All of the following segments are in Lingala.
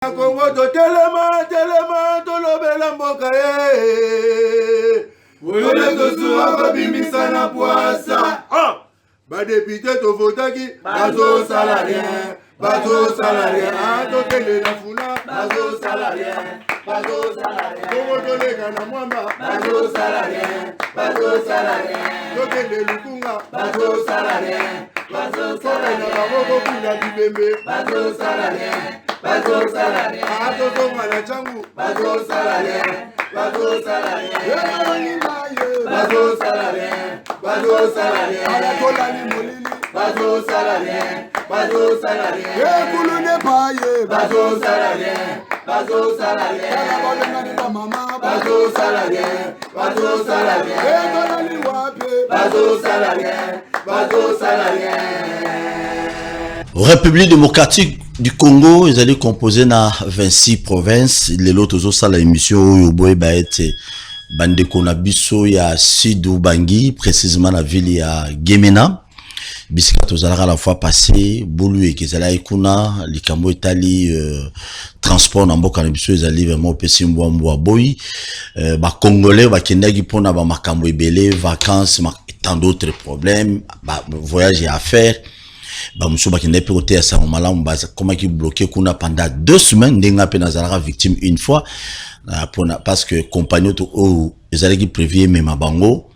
Congo to telema to lobela mboka Wole to suwa ko bimisa na poasa. Ba député to votaki bazo salarien. To tele na funa bazo salarien. Congo to lega na mwamba bazo salarien. To tele lukunga bazo salarien. Na baboko kuna bibembe bazo salarien. Atozonga changu bazo salarien. Alatolani molili bazo salarien. Kulune paye bazo salarien. Balengani ba mama bazo salarien. Tolani wape bazo salarien. République démocratique du Congo, ils allaient composer dans 26 provinces. Les autres ont la émission Yoboé Baete Bandeko Nabiso ya Sidou Bangui, précisément la ville ya Gemena. Bisika tozalaka la fois passée, Boulu et Kezala Ekuna, Likambo Etali, transport na mboka na biso ezali vraiment pesi mbwa boy. Ba Congolais ba kendagi pona ba makambo ebele, vacances, tant d'autres problèmes, voyage à faire. Bamuso bakende pe côté ya Sangomala mbaza comment qui bloqué kuna pendant 2 semaines ndenga pe nazalaka victime une fois parce que compagnie to o ezali qui prévient même bango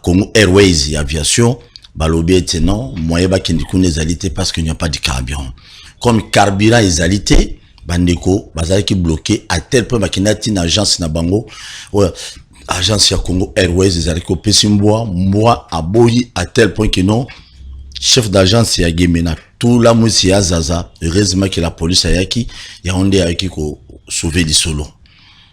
Congo Airways aviation balobi ete non moyen bakende kuna ezalité parce qu'il n'y a pas de carburant comme carburant ezalité bandeko bazali qui bloqué à tel point bakende tina agence na bango agence ya Congo Airways ezali ko pesi mbwa aboyi à tel point que non chef d'agence ya Gemena tout la musi ya Zaza heureusement que la police a yaki Yaoundé a yaki ko sauver du solo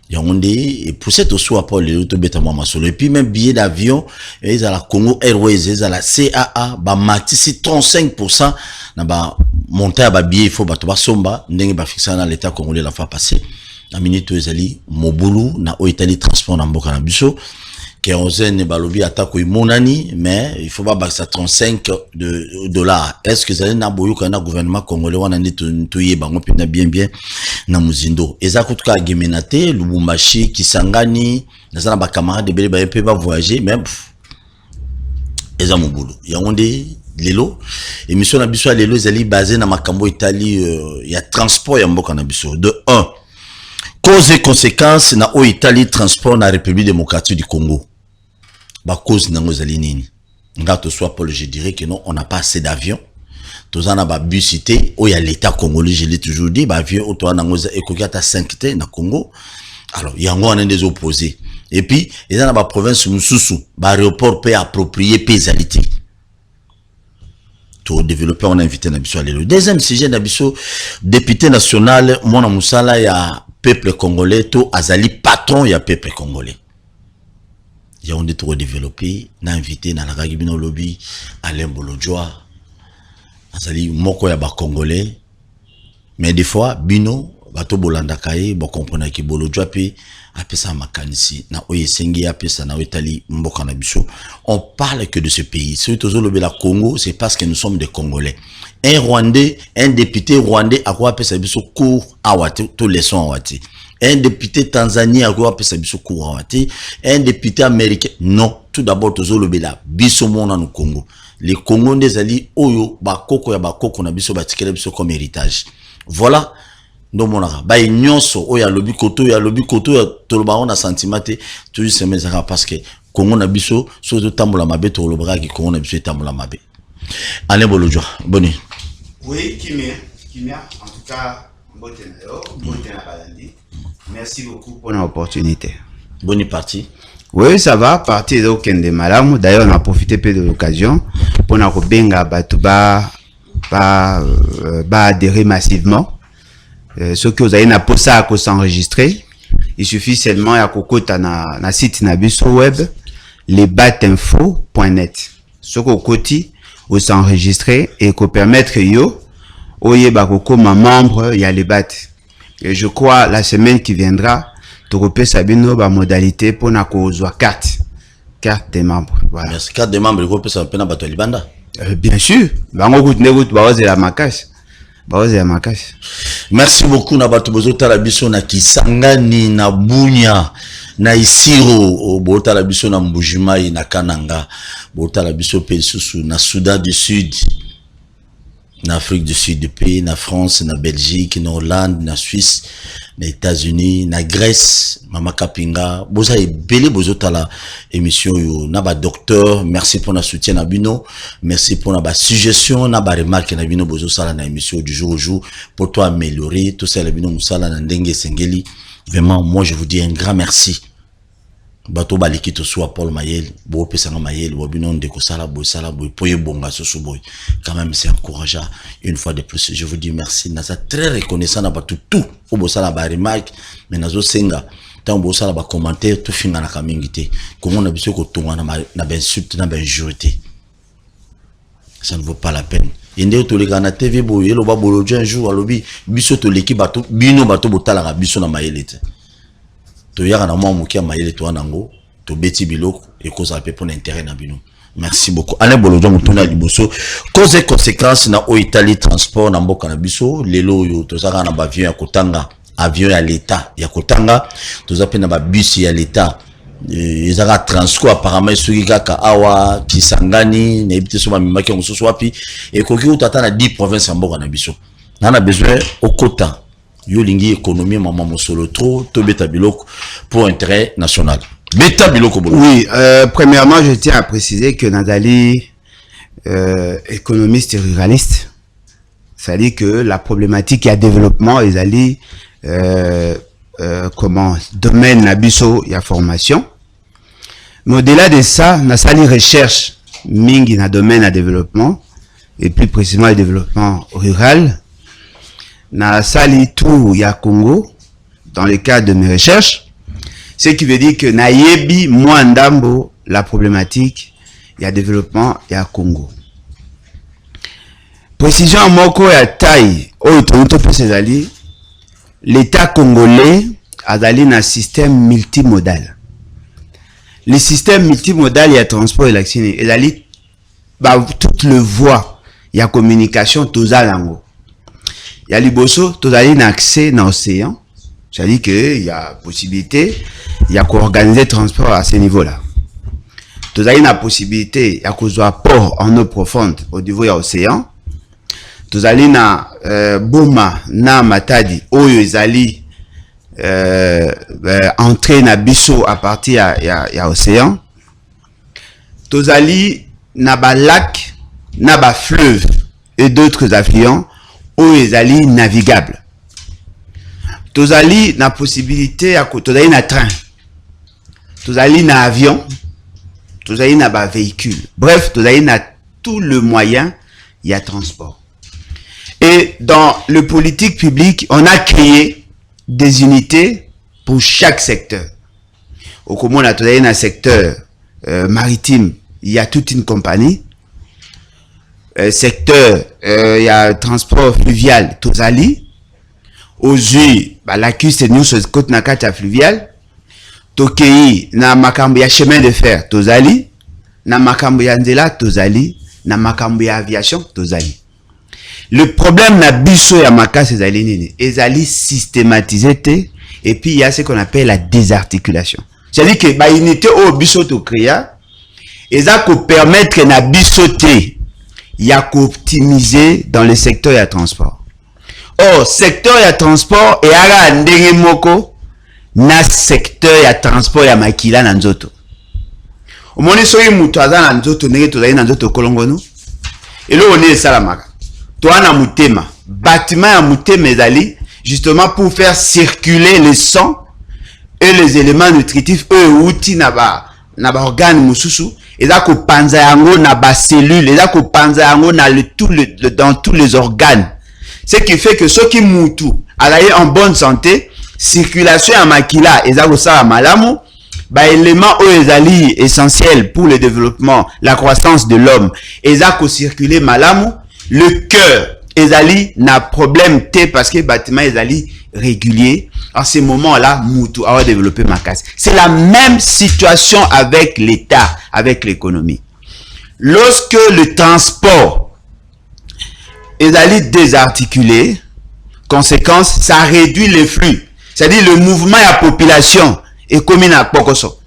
Yaoundé et pour cette aussi à Paul le to beta mama solo et puis même billet d'avion ils à la Congo Airways ils à la CAA ba matisi 35% na ba monter ba billet il faut ba to ba somba ndenge ba fixa na l'état congolais la fois passé na minute ezali mobulu na o Italie transport na mboka na biso que onzen balobi atako imonani mais il faut pas baxa 35 dollars est-ce que ça na boyo kana gouvernement congolais wana ndi toye bango pena bien na muzindo ezakutuka Gemenate Lubumbashi Kisangani nazana ba camarades de bele ba pe ba voyager même eza mobulu Yaoundé lelo émission na biso lelo ezali basé na makambo Italie ya transport ya mboka na biso de 1 cause et conséquences na o Italie transport na République démocratique du Congo. Ba cause nango zali nini ngato soit Paul je dirais que non on n'a pas assez d'avions tozana ba bus cité o ya l'état congolais je l'ai toujours dit ba avion o to nango za ekokata 5 te na Congo alors yango on est des opposés et puis ils dans ba province mususu ba aéroport peut approprier pénalité to développer on a invité na biso le deuxième sujet na biso député national mona musala ya peuple congolais to azali patron ya peuple congolais Yaoundé to développer na invité na la bino lobby Alain Bolodjoa azali moko ya ba congolais mais des fois bino bato bolanda kaye bo comprendre ki Bolodjoa pe apesa makanisi na oyesengi apesa na Italie mboka na biso on parle que de ce pays si tozo lobby la Congo c'est parce que nous sommes des Congolais un Rwandais un député rwandais a quoi apesa biso cours awate to leçon awate un député tanzanien a quoi apesa biso cours awate un député américain non tout d'abord tozo lobby la biso mona no Congo les Congo ndezali oyo bakoko ya bakoko na biso batikela biso comme héritage voilà ndo monaka ba nyonso oya lobi koto ya toloba on a sentimate tout se mezaka parce que Congo na biso so to tambola mabe to lobaka ki Congo na biso tambola mabe Alain Bolodjoa boni oui kimia en tout cas mbotena balandi merci beaucoup pour l'opportunité bonne partie. Oui, ça va, partir de malamu. D'ailleurs, on a profité peu de l'occasion pour nous benga batuba adhérer massivement. Ceux qui ont na posa à s'enregistrer, il suffit seulement à kokota na site na biso web lesbatinfo.net. Ceux qui ont s'enregistrer et qui permettre yo oye bakoko ma membre ya les bat. Et je crois la semaine qui viendra Torope Sabino ba modalité pour na kozwa carte des membres. Voilà. Merci carte des membres, le groupe ça pena bato libanda. Bien sûr, bango gout negout ba oze la makash. baoze ya makasi. Merci beaucoup na bato bozotala biso na Kisangani, na Bunya, na Isiro, botala biso na Mbujimai, na Kananga, botala biso pe susu na Soudan du Sud, na Afrique du Sud pays, na France, na Belgique, na Hollande, na Suisse, na États-Unis, na Grèce, Mama Kapinga, boza ebele bozotala émission yo, na ba docteur, merci pour na soutien na bino, merci pour na ba suggestion, na ba remarque na bino bozosala na émission du jour au jour pour toi améliorer tout ça la bino musala na ndenge sengeli. Vraiment, moi je vous dis un grand merci. Bato baliki to soit Paul Mayel, bo pesanga Mayel, bo bino ndeko sala boy poye bonga soso boy. Quand même c'est encourageant. Une fois de plus, je vous dis merci. Nasa très reconnaissant na bato tout. Fo bo sala ba remarque, mais nazo senga. Tant bo sala ba commentaire tout finga na kamingité. Comment on a biso ko tonga na ba insulte na ba injurité. Ça ne vaut pas la peine. Inde to le kana TV boy, elo ba bolo un jour alobi biso to leki bato bino bato botala ga biso na Mayelete. To yaka na mwa mukia Mayele to anango to beti biloko et cause alpe pour l'intérêt na bino. Merci beaucoup. Alain Bolojo mutuna liboso cause et conséquences na o Italie transport na mboka na biso lelo yo to saka na ba avion ya kotanga avion ya l'état ya kotanga to zape na ba bus ya l'état ezaka transco apparemment soki kaka awa Kisangani na ebite so ba mimaki ngoso wapi et koki utata na 10 provinces ya mboka na biso. Na besoin okota yo lingi économie maman mosolo trop to beta biloko pour intérêt national. Beta biloko bolo. Oui, premièrement, je tiens à préciser que Nadali économiste et ruraliste. C'est-à-dire que la problématique à développement est allée comment domaine nabiso y a formation. Mais au-delà de ça, na sali recherche mingi na domaine à développement et plus précisément le développement rural. Na sali tout ya Congo dans le cadre de mes recherches, ce qui veut dire que na yebi mwandambo la problématique ya développement ya Congo. Précision moko ya taille au to pesezali l'état congolais azali na système multimodal. Le système multimodal ya transport et l'action ezali ba toutes les voies ya communication tozalango. Il y a liboso, tu as un accès dans l'océan. C'est-à-dire qu'il y a possibilité, il y a qu'organiser le transport à ce niveau-là. Tu as une possibilité, il y a qu'aux port en eau profonde au niveau de l'océan. Tu as une Boma, na Matadi, où ils allaient entrer dans Bisso à partir de l'océan. Tu as un lac, un fleuve et d'autres affluents. Où ils allaient navigables. Tous allaient na possibilité à côté d'un train. Tous allaient na avion. Tous allaient na ba véhicule. Bref, tous allaient na tout le moyen il y a transport. Et dans le politique public, on a créé des unités pour chaque secteur. Au commun, on a tous allés na secteur maritime, il y a toute une compagnie. Secteur, il y a transport fluvial, Tozali. Aujourd'hui, la cuisse est nous sur le côté nakata fluvial. Tokei, na makambo ya chemin de fer, Tozali. Na makambo ya nzela, Tozali. Na makambo ya aviation, Tozali. Le problème na biso ya makasi ezali nini? Ezali systématisé et puis il y a ce qu'on appelle la désarticulation. C'est-à-dire que ba unité au biso to créa, eza ko permettre na biso te il y a qu'optimiser dans le secteur de transport. Or, secteur de transport et ara ndenge moko na secteur de transport ya makila na nzoto. Omoni soki mutu aza na nzoto ndenge tozali na nzoto kolongono. Elo one salamaka. Toi na mutema, bâtiment ya mutema ezali justement pour faire circuler le sang et les éléments nutritifs outi na ba organe mususu. Eza ko panza yango na ba cellule, eza ko panza yango na dans tous les organes. Ce qui fait que ceux qui mutu alaye en bonne santé, circulation ya makila eza ko sa malamu, ba élément ezali essentiel pour le développement, la croissance de l'homme, eza ko circuler malamu, le cœur ezali na problème té parce que bâtiment ezali régulier. En ce moment-là, Moutou a développé ma casse. C'est la même situation avec l'État, avec l'économie. Lorsque le transport ezali désarticulé. Conséquence, ça réduit les flux. C'est-à-dire le mouvement de la population est comme une pokoso.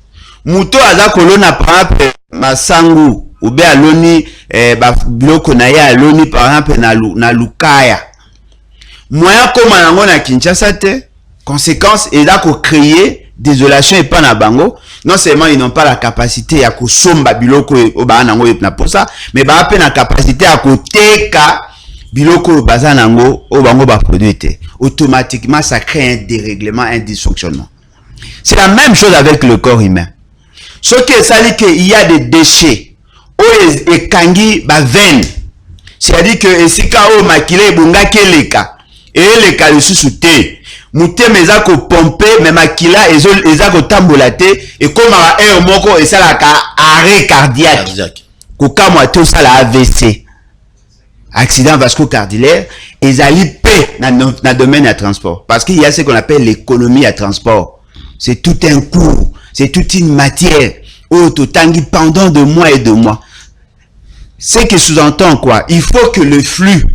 Muto aza kolona par exemple masangu ou bien aloni bloko na ya aloni par exemple na lukaya. Moyen comme nango na Kinshasa te. Conséquence, et là qu'on créer désolation et pas na bango. Non seulement ils n'ont pas la capacité à kosomba biloko o ba nango na pour ça, mais ba pe na capacité à koteka biloko baza nango o bango ba produit. Automatiquement ça crée un dérèglement, un dysfonctionnement. C'est la même chose avec le corps humain. Ce qui est sali que il y a des déchets o et kangi ba veine. C'est-à-dire que esika o makile bunga keleka et le kalisusu te. Mouté meza ko pomper mais makila eza ko tambolate et comme air moko et ça la arrêt cardiaque. Ko kamwa tout ça la AVC. Accident vasculo-cardiaire ezali pe na domaine à transport parce qu'il y a ce qu'on appelle l'économie à transport. C'est tout un coût, c'est toute une matière au totangi pendant de mois et de mois. Ce qui sous-entend quoi? Il faut que le flux,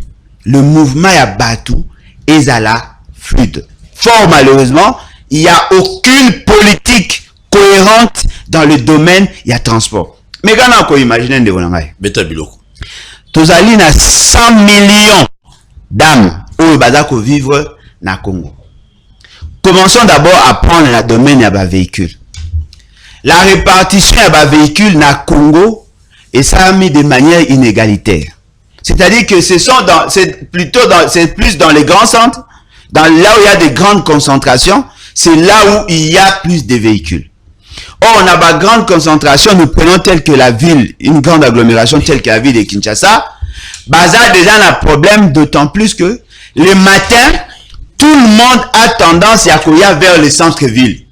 le mouvement à bateau ezala fluide. Fort malheureusement, il n'y a aucune politique cohérente dans le domaine il y a transport. Mais quand on imagine de volongai. Beta biloko. Tozali na 100 millions d'âmes au bazako vivre na Congo. Commençons d'abord à prendre le domaine de véhicule. La répartition de véhicules na Congo est ça mis de manière inégalitaire. C'est-à-dire que c'est plus dans les grands centres, là où il y a des grandes concentrations, c'est là où il y a plus de véhicules. Or, on a une grande concentration, nous prenons telle que la ville, une grande agglomération telle que la ville de Kinshasa, Baza déjà un problème, d'autant plus que le matin, tout le monde a tendance à courir vers le centre-ville.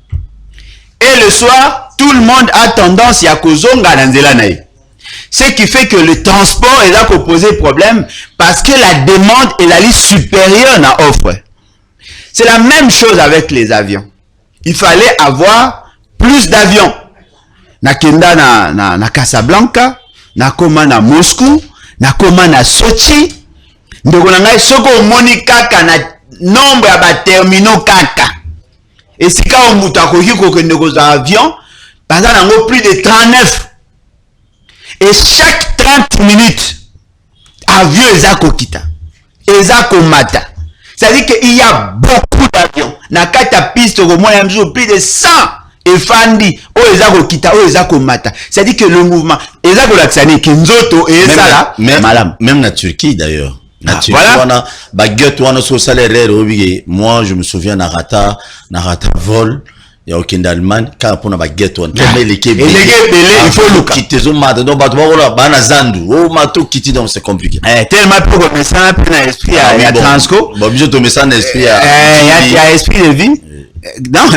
Et le soir, tout le monde a tendance à kozonga dans Zelanaï. Ce qui fait que le transport est là qu'on pose problème parce que la demande est la liste supérieure à l'offre. C'est la même chose avec les avions. Il fallait avoir plus d'avions. Na kenda na Casablanca, na koma na Moscou, na koma na Sochi. Ndeko na ngai soko omoni kaka na nombre ya ba terminaux kaka. Et si ka omuta koki kokende ko za avion, baza nango plus de 39. Et chaque 30 minutes, avion ezako kita. Ezako mata. C'est-à-dire qu'il y a beaucoup d'avions. Na kata piste au moins plus de 100 et fandi o ezako kita o ezako mata. C'est-à-dire que le mouvement ezako laksani kinzoto et ça là même na Turquie d'ailleurs. Voilà. Moi je me souviens na rata vol il y a aucun Allemagne quand on a baguette on il faut le quitter zo mata donc bato ba bana zandu o mato quitter donc c'est compliqué tellement pour que ça na esprit il y a transco bon je te mets ça en esprit il y a esprit de vie. Non,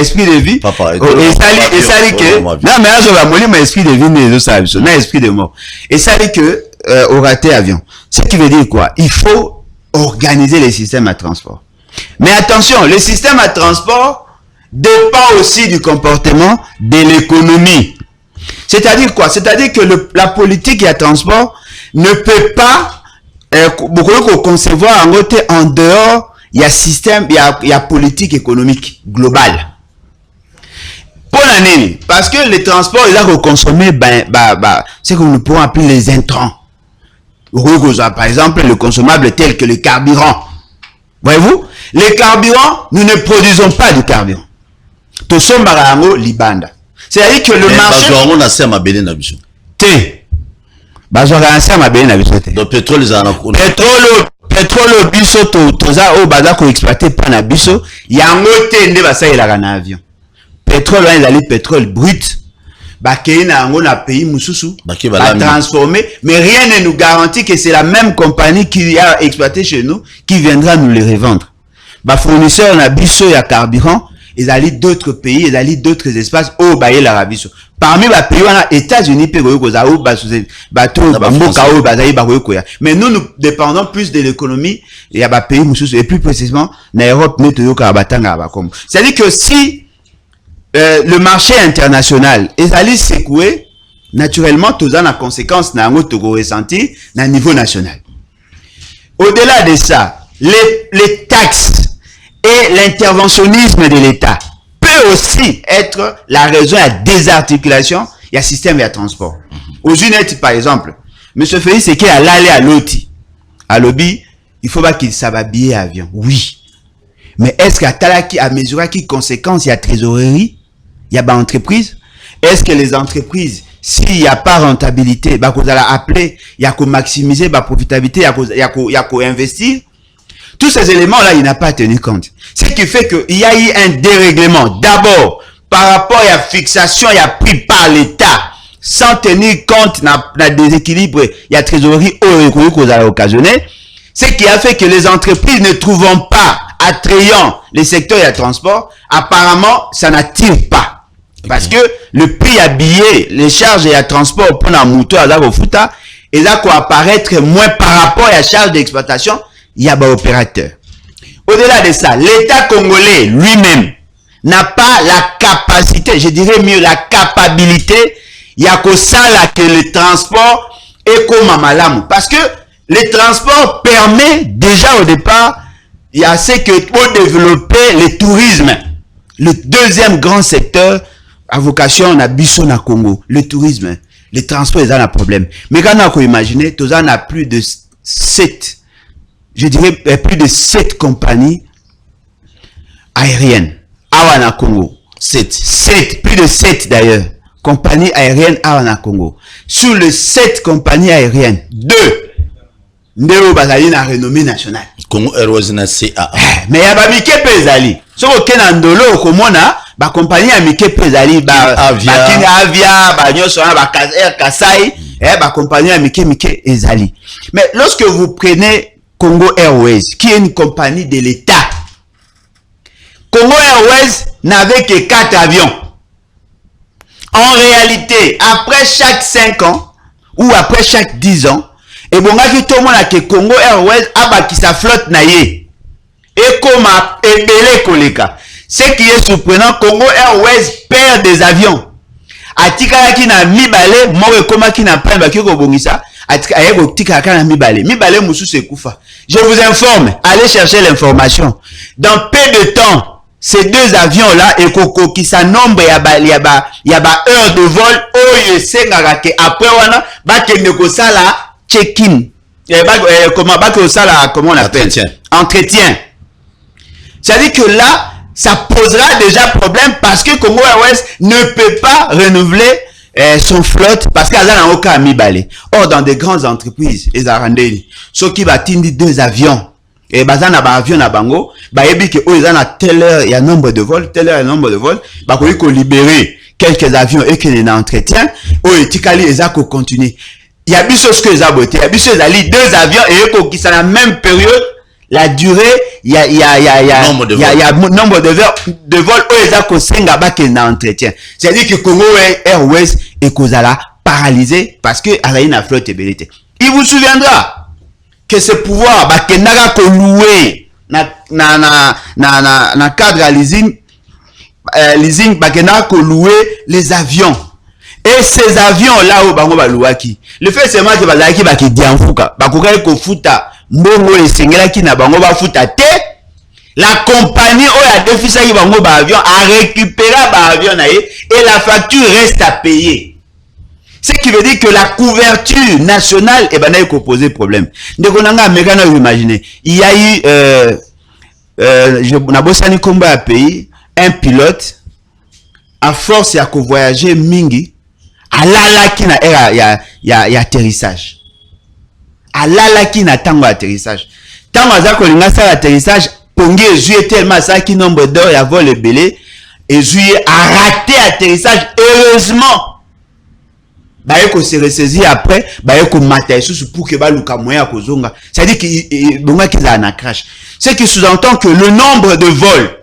esprit de vie. Papa, et ça dit que non mais là je vais mourir mon esprit de vie mais ça non esprit de mort. Et ça dit que au raté avion. Ce qui veut dire quoi? Il faut organiser les systèmes à transport. Mais attention, le système à transport dépend aussi du comportement de l'économie. C'est-à-dire quoi? C'est-à-dire que la politique à transport ne peut pas beaucoup concevoir en côté en dehors. Il y a système, il y a politique économique globale. Pour l'année, parce que les transports, ils ont consommé, c'est que nous pourrons appeler les intrants. Par exemple, le consommable tel que le carburant. Voyez-vous, les carburants, nous ne produisons pas de carburant. Tout ça, libanda. C'est-à-dire que le marché. Donc, pétrole, pétrole biso toza o baza ko exploiter pa na biso yango te nde basalelaka na avion. Pétrole wana ezali pétrole brut bakei na yango na pays mususu ba transformer, mais rien ne nous garantit que c'est la même compagnie qui a exploité chez nous qui viendra nous les revendre. Ba fournisseur na biso ya carburant ezali d'autres pays, ezali d'autres espaces o baye la biso. Parmi les pays, les États-Unis, mais nous dépendons plus de l'économie. Il y a des pays, et plus précisément, l'Europe, c'est-à-dire que si le marché international est allé secouer, naturellement, tout ça a conséquence, n'a ressenti, à niveau national. Au-delà de ça, les taxes et l'interventionnisme de l'État peut aussi être la raison à désarticulation il y a système et à transport. Aux Unis, par exemple, M. Félix c'est qu'il a allé à l'OTI. À lobby, il faut pas qu'il s'habille à avion. Oui. Mais est-ce qu'à Talaki, à mesure qui conséquence, il y a trésorerie, il y a entreprise? Est-ce que les entreprises, s'il n'y a pas rentabilité, bah, qu'on a appelé, il y a qu'à maximiser la profitabilité, il y a qu'à investir? Tous ces éléments-là, il n'a pas tenu compte. Ce qui fait qu'il y a eu un dérèglement. D'abord, par rapport à la fixation, il y a pris par l'État, sans tenir compte de déséquilibre, il y a trésorerie qu'on a occasionné. Ce qui a fait que les entreprises ne trouvant pas attrayant les secteurs et le transport, apparemment, ça n'attire pas. Okay. Parce que le prix à billets, les charges et le transport pour un moto à la Futa, et là, quoi apparaître moins par rapport à la charge d'exploitation, il y a des opérateurs. Au-delà de ça, l'État congolais lui-même n'a pas la capacité, je dirais mieux la capacité, il y a que ça là que le transport est comme un malam. Parce que le transport permet déjà au départ, il y a ce que pour développer le tourisme. Le deuxième grand secteur à vocation à Bissau na Congo, le tourisme. Le transport est un problème. Mais quand on a imaginé, tout ça, on a plus de 7, je dirais plus de 7 compagnies aériennes à Congo. 7, plus de 7 d'ailleurs. Compagnies aériennes à Congo. Sur les 7 compagnies aériennes, 2 Ndeo bazali na renommée nationale. Congo Airways na CAA. Mais ya ba mike pezali. Soko kena ndolo okomona ba compagnie ya mike pezali ba Avia, ba nyoso na ba Kasai, ba compagnie ya mike ezali. Mais lorsque vous prenez Congo Airways, qui est une compagnie de l'État, Congo Airways n'avait que 4 avions. En réalité, après chaque 5 ans ou après chaque 10 ans, et bon, tout le monde a que Congo Airways a qui sa flotte naïe. Et comme a ébélé koleka. Ce qui est surprenant, Congo Airways perd des avions. Atikala ki na mibale, moi koma ki na prenne baki ko bongisa, atikala ko tikala na mibale. Mibale musu se kufa. Je vous informe, allez chercher l'information. Dans peu de temps, ces 2 avions-là, et koko qui sa nombre ya ba heure de vol, oye sengaka ke après wana, ba kende ko sala check-in. Comment on appelle? Entretien. C'est-à-dire que là, ça posera déjà problème parce que Congo Airways ne peut pas renouveler son flotte parce qu'il n'y a aucun ami balé. Or, dans des grandes entreprises, les Arandais, ceux qui battent 2 avions, et bazan na ba avion na bango, ba yebi que ils ont telle heure il y a nombre de vols, telle heure il y a nombre de vols, ba ko libérer quelques avions et qu'il y a un entretien, et tikali ezako continuer. Il y a ce que les abotés, il y a bis 2 avions et qui sont la même période, la durée, il y a nombre de vols où ils ont senga ba qu'il na entretien. C'est-à-dire que Congo Airways est kozala paralysé parce que a une flotte ébélité. Il vous souviendra que ce pouvoir ba kenaka ko louer na cadre à leasing ba kenaka ko louer les avions. Et ces avions-là, où bango balouaki, le fait seulement que bazaki ba ki dianfuka, ba kokai ko futa, mbongo esengela ki na bango ba futa te, la compagnie où a défisa ki bango ba avion a récupéré ba avion na et la facture reste à payer. Ce qui veut dire que la couverture nationale est ben ko poser problème. Ndeko nanga américain vous imaginez, il y a eu na bosani komba pays un pilote à force ya ko voyager mingi alala ki na ya atterrissage. Alala ki na tango atterrissage. Tango azako linga sa atterrissage, pongi ezuye tellement ça qui nombre d'heures ya vol belé, ezuye a raté atterrissage. Heureusement, ba yeko se ressaisi après, ba yeko mata sous pour que ba luka moyen kozonga. C'est-à-dire que bonga ki za na crash. Ce qui sous-entend que le nombre de vols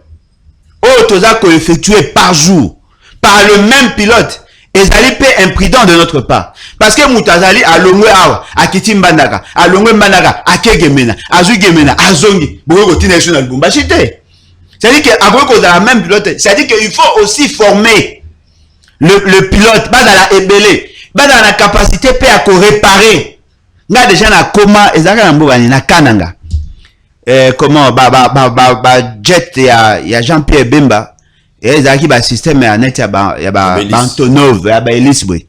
autozako effectué par jour par le même pilote ezali pe imprudent de notre part parce que mutazali alongwe awa akiti mbandaka alongwe mbandaka akegemena azugemena azongi boko national Lubumbashi te. C'est-à-dire que après qu'on a la même pilote, c'est-à-dire qu'il faut aussi former le pilote bas dans la ébélé, bas dans la capacité peut à réparer nga déjà na koma ezaka na mboka ni na kananga comment jet ya Jean-Pierre Bemba ezaki ba système ya net ya ba Antonov ya ba Elisboy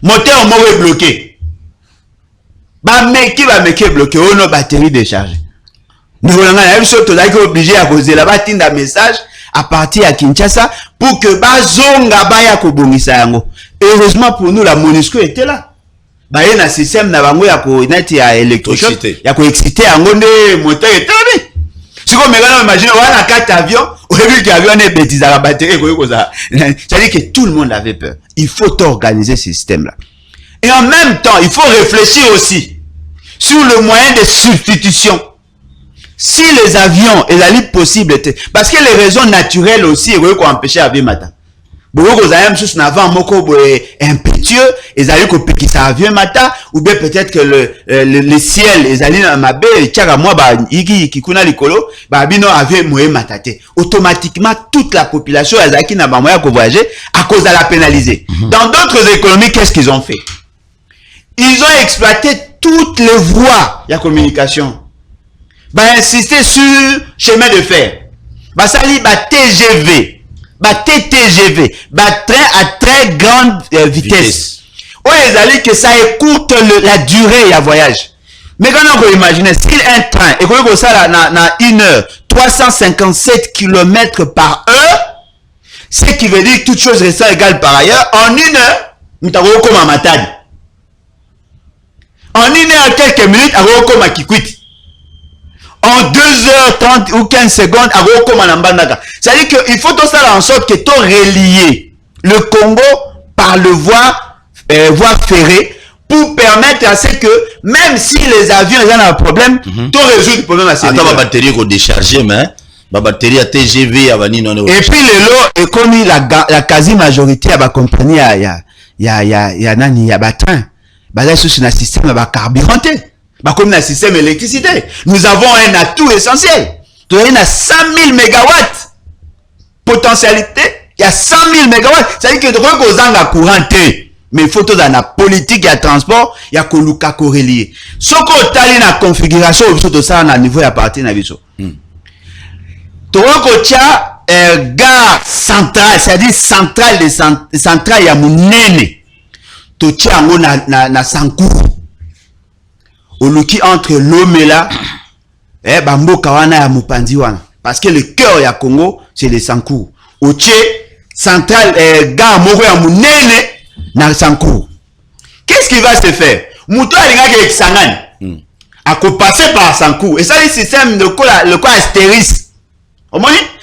moteur moko est bloqué ba meki bloqué ono batterie déchargée ndolanga na biso to daki obligé à causer là batinda message à partir à Kinshasa pour que bazonga baya ko bongisa yango. Heureusement pour nous la MONUSCO était là. Baye na système na bango ya ko net ya électrochoc ya ko exciter yango ne moteur etani. Siko megana imagine wana carte avion, au début que avion ne bêtise à la batterie ko ça. C'est-à-dire que tout le monde avait peur. Il faut organiser ce système là. Et en même temps, il faut réfléchir aussi sur le moyen de substitution. Si les avions et la libre possible étaient, parce que les raisons naturelles aussi, ils ont empêché l'avion matin. Beaucoup de gens sont avant moko impétueux, ils allaient copier ça avion matin, ou bien peut-être que le ciel, ils allaient dans ma baie, tchaka moi ba iki kikuna likolo, ba bino avion moyen matate. Automatiquement toute la population azaki na ba moyen ko voyager à cause de la pénaliser. Dans d'autres économies, qu'est-ce qu'ils ont fait? Ils ont exploité toutes les voies de communication. Insister sur chemin de fer. Sali TGV, TTGV, train à très grande vitesse. Oh, ils allaient que ça écourte la durée du voyage. Mais quand on peut imaginer, si un train, et qu'on ça na 1 heure, 357 km par heure, ce qui veut dire que toutes choses restant égales par ailleurs, en 1 heure, nous avons comme un matade. En 1 heure, quelques minutes, nous avons comme un kikwit. En 2h30 ou 15 secondes, c'est-à-dire qu'il faut tout ça en sorte que tu relier le Congo par le voie ferrée pour permettre à ce que même si les avions ont un problème, tu résous le problème à ce niveau. Ma batterie est déchargée, mais ma batterie à TGV à Vanino. Et puis le lot est comme la quasi-majorité à la compagnie, il y a train. Là, c'est un système à carburanté. Comme un système d'électricité. Nous avons un atout essentiel. Tu as 100 000 mégawatts. Potentialité, il y a 100 000 mégawatts. C'est-à-dire que tu as un courant. Mais il faut que dans la politique et le transport, il y a que relié. Ce que tu as la configuration, de ça, à niveau de la partie de la vision. Tu as gare centrale, c'est-à-dire centrale, il y a mon nene. Tu as na Sankou. Oluki entre Lomela et Bamboka wana ya Mupanzi wana. Parce que le cœur ya Congo, c'est le Sankou. Oche, central, gare moko ya munene na Sankou. Qu'est-ce qui va se faire? Mouto alinga ke Kisangani. A ko passer par Sankou. Et ça, le système de le quoi astérisque.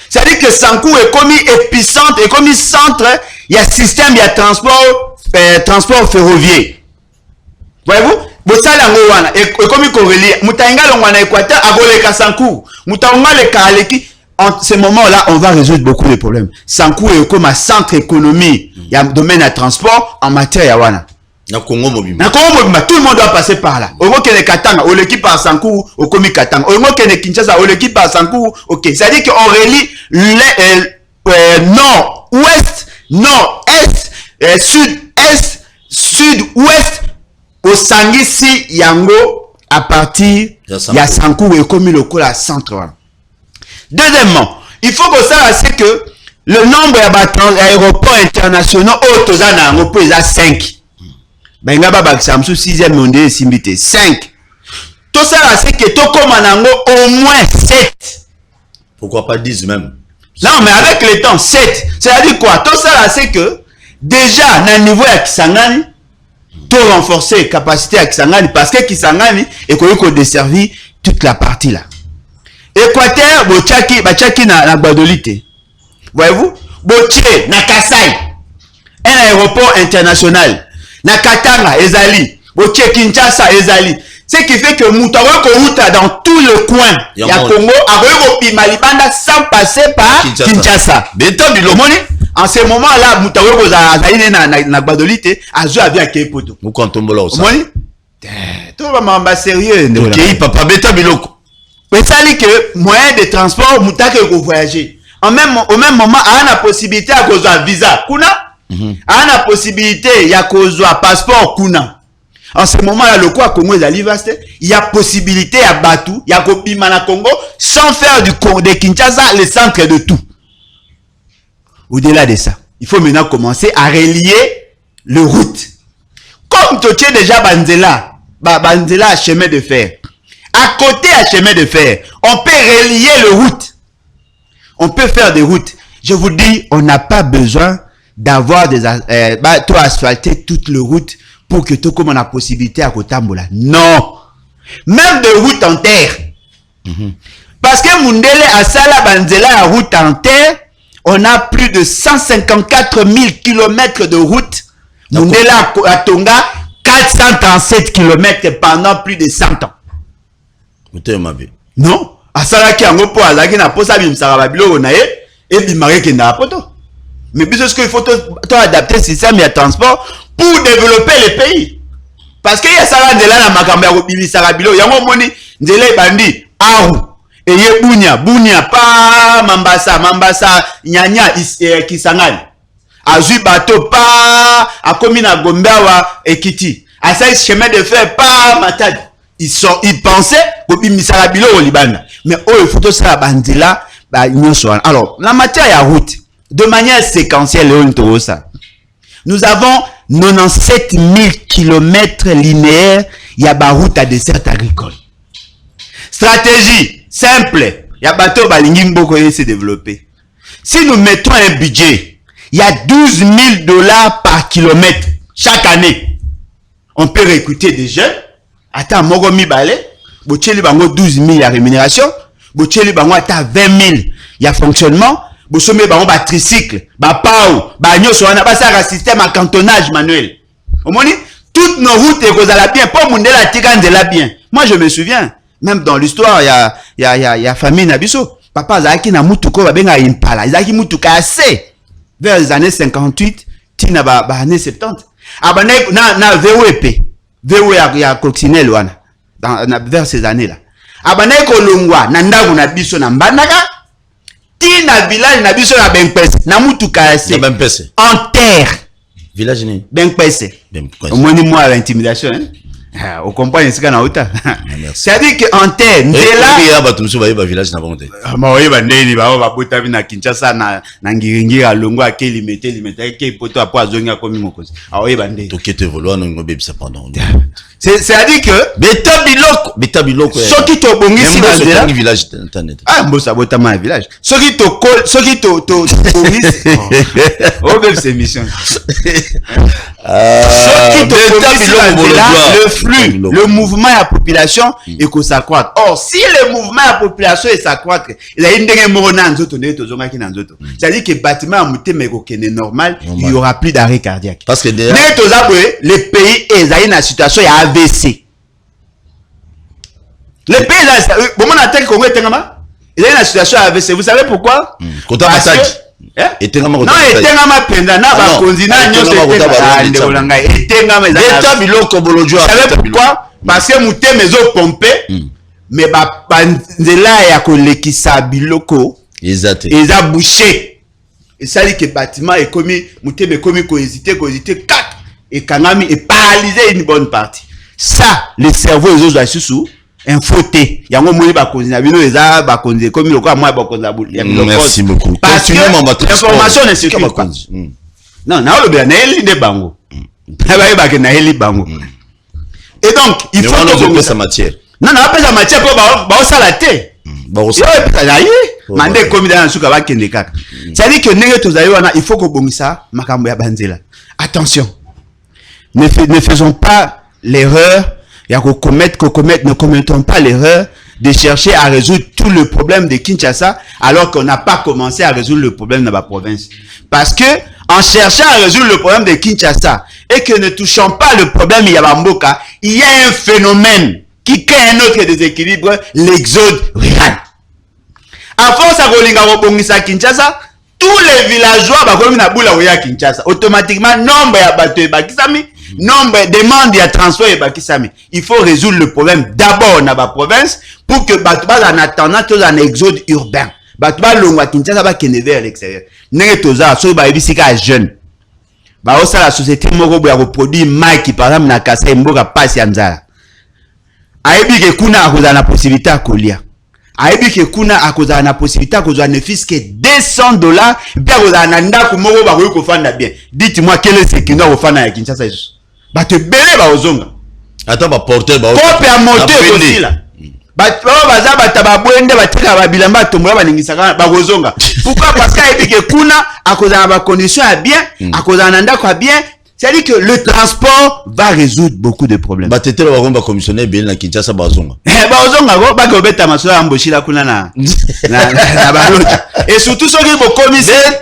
C'est-à-dire que Sankou est comme épicentre, est comme centre, il y a système, il y a transport ferroviaire. Voyez-vous? Bosala ngwana ekomi corrélé mutainga longwana Équateur agoleka Sankou mutaunga le kaleki. En ce moment-là, on va résoudre beaucoup de problèmes. Sankou est comme un centre économique, il y a un domaine à transport en matière yawana. Na Congo mobile. Tout le monde doit passer par là. Au moins que Katanga, au l'équipe par Sankou, au komi Katanga. Au moins que Kinshasa, au l'équipe par Sankou, ok. C'est-à-dire qu'on relie nord, ouest, nord, est, sud-est, sud-ouest. Au Sangisi Yango à partir ya Sankou et comme le cola centre. Deuxièmement, il faut que ça c'est que le nombre d'aéroports internationaux au Tozana on peut 5. Ben ngaba ba Samsung 6e monde simbité 5. Tout ça c'est que to comme nango au moins 7. Pourquoi pas 10 même? Non mais avec le temps 7. C'est-à-dire quoi? Tout ça c'est que déjà na niveau ya Kisangani tout renforcer capacité à Kisangani parce que Kisangani est qu'on desservi toute la partie là. Équateur, bachaki na Badolite. Voyez-vous? Boche na Kasai. Un aéroport international. Na Katanga, Ezali. Boche Kinshasa, Ezali. Ce qui fait que Moutawa Kouta dans tout le coin. Il y a Congo, Aroyo Malibanda sans passer par Kinshasa. En ce moment-là, Moutawa Kouta na Badolite, Azo avait accueilli Poto. Nous comptons là aussi. Tout le monde sérieux. Ok, papa Beta Biloko. Mais ça dit que moyen de transport, Moutaka que voyager. Au même moment, a la possibilité à cause d'un visa. Kuna, a la possibilité, il y a cause d'un passeport. Kuna. En ce moment-là, le quoi Congo est allé vaste. Il y a possibilité à Batu, il y a Kopimana Congo, sans faire du Congo de Kinshasa le centre de tout. Au-delà de ça, il faut maintenant commencer à relier le route. Comme tu es déjà Banzela à chemin de fer. À côté à chemin de fer, on peut relier le route. On peut faire des routes. Je vous dis, on n'a pas besoin d'avoir des asphalter toute la route pour que tout comme on a possibilité à Kotambola. Non. Même de route en terre. Parce que Mundele à Sala Banzela à route en terre, on a plus de 154 000 km de route. Mundele à Tonga, 437 km pendant plus de 100 ans. Non. À Sala qui a un peu à la guine à Posa Bimsarababilo, on a et Bimare qui n'a pas poto. Mais puisque il faut adapter le système de transport pour développer le pays. Parce qu'il y a ça là, la Makamba Bibi Sarabilo, il y a un moni, Ndele Bandi, Aru, et y Bunia, pas Mambasa, Nyanya, Kisangani. Azu bateau, pas, à Komina Gombewa, et Kiti. À ça, chemin de fer, pas Matad. Ils pensaient que Bibi Sarabilo au Liban. Mais oh, il faut tout ça, Bandila, alors, la matière à route, de manière séquentielle, nous avons 97 000 km linéaires, il y a une route à dessert agricole. Stratégie simple, il y a bateau Balingim Boko se développer. Si nous mettons un budget, il y a $12,000 par kilomètre chaque année. On peut recruter des jeunes. Attends, Mogomi Balé, Bocheli Bango 12 000 la rémunération, Bocheli Bango attends 20 000 il y a fonctionnement. Bosome ba on ba tricycle, ba pau, ba nyoso on a pas ça un système à cantonnage manuel. Au moins toutes nos routes et la bien, pas Mundela Tigande la bien. Moi je me souviens, même dans l'histoire il y a famille Nabiso. Papa Zaki na mutuko ba benga impala, Zaki mutuka assez vers les années 58, tina ba années 70. Abane na VOP. VOP ya coccinelle wana dans vers ces années-là. Abane ko longwa na ndagu na biso na mbandaka. Tina village na biso na Bengpese na mutuka assez en terre village ni Bengpese au moins moi l'intimidation hein au compagnie c'est kana uta c'est à dire que en terre ndela ya bato muso ba village na bonte ma oyeba ndeni ba bota na Kinshasa na ngiringi alongo akeli limete ke poto apo azonga komi mokozi oyeba ndeni to kete volo na ngo bebisa pendant c'est à dire que beta biloko so qui to bongisi na ndela village internet mbosa bota ma village so qui to bongisi oh beb c'est mission le flux, le mouvement à la population et que ça croît. Or, si le mouvement à la population et ça croît, il y a une c'est-à-dire que le bâtiment est normal, il n'y aura plus d'arrêt cardiaque. Parce que les pays est dans une situation à AVC. Les pays, bon, on a tel Congo et Tengama, il y a une situation à AVC. Vous savez pourquoi? Parce que non, etengama penda na ba konzina nyoso etengama savez pourquoi? Parce que muteme zo pompe mais ba panzela ya kolekisa biloko eza bouché et ça dit que bâtiment est commis muteme commis ko hésiter 4 et kangami et paralyser une bonne partie. Ça le cerveau ezo za susu infoté yango moyi ba konzina bino eza ba konzi comme lokwa moi ba konza bulu. Merci beaucoup. Parce que l'information ne circule pas. Non, na olobe na eli de bango. Na ba ke na eli bango. Et donc, il faut que sa matière. Non, na pas sa matière pour ba sala té. Ba sala mande komi dans suka ba kende kaka. C'est-à-dire que nenge tozali wana il faut que bongisa makambo ya banzela. Attention. Ne faisons pas l'erreur ne commettons pas l'erreur de chercher à résoudre tout le problème de Kinshasa alors qu'on n'a pas commencé à résoudre le problème de la province. Parce que en cherchant à résoudre le problème de Kinshasa et que ne touchons pas le problème de Yabamboka, il y a un phénomène qui crée un autre déséquilibre, l'exode rural. À force à Golinga Kinshasa, tous les villageois à Kinshasa, automatiquement, nombre de bateaux bakisami, nombre de demandes de transport et bakisami. Il faut résoudre le problème d'abord dans la province pour que Batouba en attendant tout un exode urbain. Batouba l'ongwa Kinshasa va kene vers l'extérieur. N'est toza so ba ebisika jeune. Bah ça la société moko boya ko produit Mike par exemple na Kasai mboka passe ya nzala. Ayebi ke kuna akoza na possibilité akolia. Ayebi ke kuna akoza na possibilité akozwa ne fils que $200 bien akoza na ndako moko ba ko fanda bien. Dites-moi quel est ce qui doit fanda ya Kinshasa eso. Ba te belé ba ozonga. Attends ba porter ba. Copie à moteur aussi là. Baza batababwende batika babilamba tombola baningisaka bakozonga. Pourquoi? Parce qu'il dit que kuna à cause de la condition à bien, à cause d'un endroit à bien, c'est-à-dire que le transport va résoudre beaucoup de problèmes. Batete le wagon ba commissionner bien la Kinshasa bazonga. Bazonga go ba ko beta maso ya mboshi la kuna na baloja. Et surtout ceux qui vont commissionner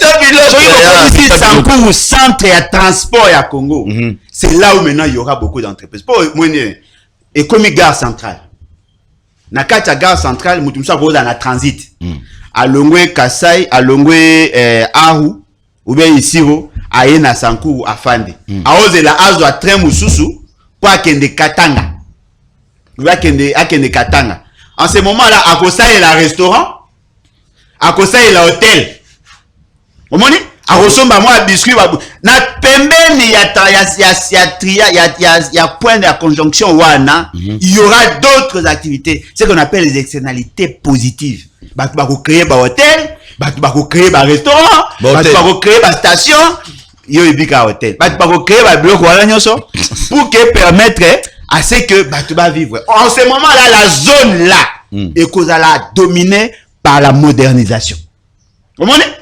Sankuru centre ya transport ya Congo. C'est là où maintenant il y aura beaucoup d'entreprises. Pour moi et comme gare centrale. Na kati ya gare centrale mutu msa ko na transit. Alongwe Kasai, alongwe Ahu ou bien Isiro aye na Sankuru afande. Aoze la azo a train mususu pour akende Katanga. Ou akende Katanga. En ce moment-là, akosaye la restaurant, akosaye la hôtel. Omoni? Akosomba moi biscuit na pembeni ya point de conjonction wana, il y aura d'autres activités, ce qu'on appelle les externalités positives. Batu ba ko créer ba hôtel, batu ba ko créer ba restaurant, batu ba ko créer ba station, yo ebika hôtel. Batu ba ko créer ba bloc wala nyonso pour que permettre à ce que batu ba vivre. En ce moment-là, la zone là est causala dominée par la modernisation. Vous comprenez?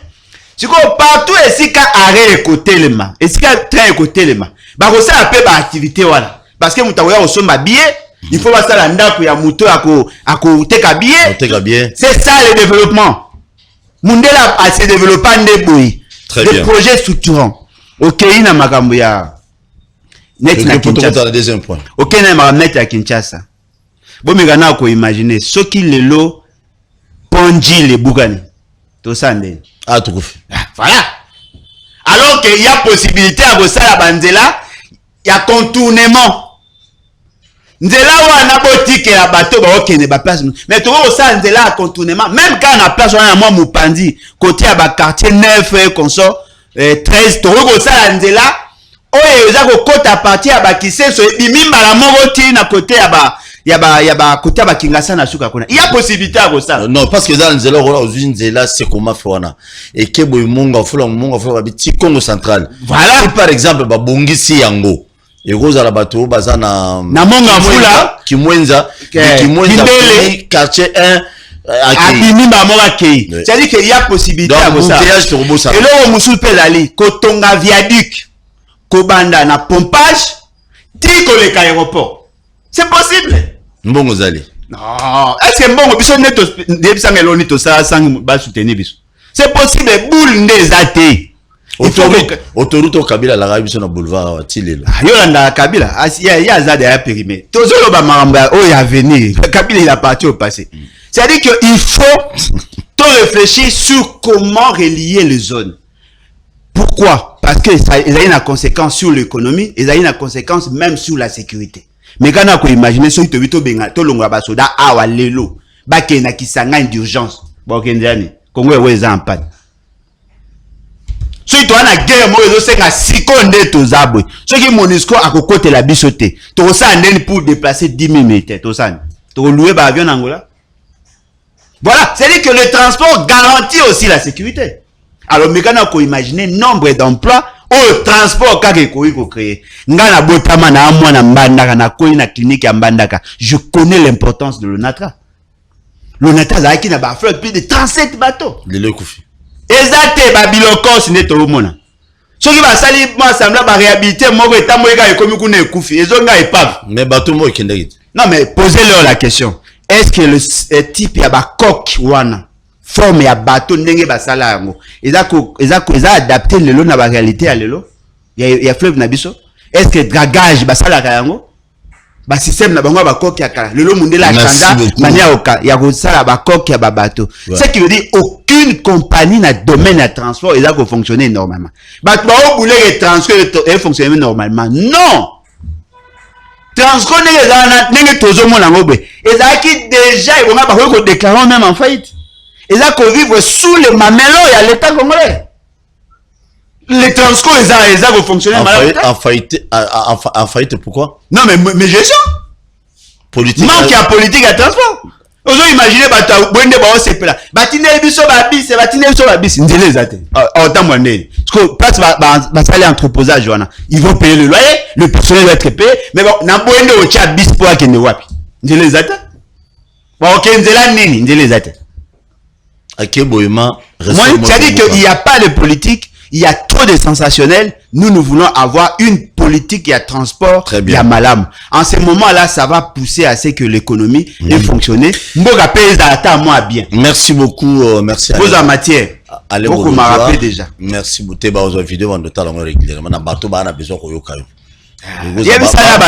Si partout ici quand arrêt côté les mains, ici quand train côté les mains, bah on ça appelle ba activité voilà. Parce que mutaouya au somba billet, il faut passer la ndako ya muto ako teka billet. C'est ça le développement. Mundela a se développer ndeboyi. Des projets structurants. OK, ina makambo ya net na Kinshasa. Le deuxième point. OK, na makambo net ya Kinshasa. Bon migana ko imaginer ce qui le lo ponji le bugani. To sande. Ah, tout fait. Voilà. Alors qu'il y a possibilité à bosser la banzela, il y a contournement. Nzela wana botike ya bateau ba okene ba place. Mais tu vois ça nzela contournement, même quand on a place on a moi mupandi côté à ba quartier 9 consort 13 tu vois ça nzela oye za ko kota à partir à ba kiseso bimimba la moko na côté ya ba côté ba kingasa na suka kuna. Il y a possibilité à ça. Non parce que dans nzela on a usine nzela c'est comment faire et que boy munga fula ba petit Congo central. Voilà. Si par exemple ba bongisi yango et rose à la bateau bazana na monga fula kimwenza quartier 1 abimimba moka kei. C'est-à-dire qu'il y a possibilité à ça. Et là on musul pelali kotonga viaduc kobanda na pompage tiko le aéroport. C'est possible. Mbongo zali. Non, est-ce que mbongo biso neto debisa ngeloni to sa sang ba soutenir biso. C'est possible boule ndezate. Autoroute au Kabila la rabiso na boulevard Tilelo. Yolanda Kabila, ya za derrière périmètre. Tozolo ba maramba o ya venir. Kabila il a parti au passé. C'est-à-dire que il faut tout réfléchir sur comment relier les zones. Pourquoi? Parce que ça a une conséquence sur l'économie et ça a une conséquence même sur la sécurité. Mais quand on imagine ce que tu benga to longa ba soda awa lelo ba kena kisanga d'urgence. Ba kendani. Kongo eweza en panne. Si tu as une guerre, moi je sais qu'à 6 secondes to zabwe. Ce qui MONUSCO a côté la bisoté. To ça pour déplacer 10 000 mètres. To ça. To louer ba avion Angola. Voilà, c'est-à-dire que le transport garantit aussi la sécurité. Alors mais quand on imagine nombre d'emplois au transport kake ko créer. Ngana botama na mwana mbandaka na ko na clinique ya mbandaka. Je connais l'importance de l'ONATRA. L'ONATRA a qui na ba flotte plus de 37 bateaux. Le koufi. Ezate babilokos ne to mona. Soki ba sali mo assembla ba réhabiliter moko etambo eka ekomi kuna ekufi. Ezonga epave. Mais bateau mo ekendaki. Non mais posez-leur la question. Est-ce que le type ya ba coque wana forme ya bateau ndenge ba sala yango eza adapté lelo na ba réalité ya lelo ya fleuve na biso? Est-ce que dragage ba sala yango? Ba système na bango ba coque ya kala lelo mundela chanda mania oka ya ko sala ba coque ya ba bateau. Ce qui veut dire aucune compagnie na domaine de transport eza ko fonctionner normalement. Ba ba boule que transport et fonctionner normalement. Non. Transport n'est tozo mona ngobwe. Ezaki déjà ils vont ba ko déclarer même en faillite. Ils ont vivre sous le mamelo ya l'état congolais. Les Transco, ils ont fonctionné en faillite, pourquoi? Non, mais gestion. Politique. Manque à politique à transport. Vous imaginez, ils vont payer le loyer, le personnel va être payé, mais bon, n'a pas de chat bis pour qu'il ne voit pas. Bon, ok, moi, c'est-à-dire qu'il n'y a pas de politique, il y a trop de sensationnel. Nous voulons avoir une politique qui a transport, il y a malam. En ce moment-là, ça va pousser à ce que l'économie ait fonctionné. Merci beaucoup, merci. Vous en matière. Allez, beaucoup m'a rappelé déjà. Merci beaucoup. T'es aux vidéos en temps régulièrement. On a bateau, on a besoin qu'on y ait. Il y a ça là,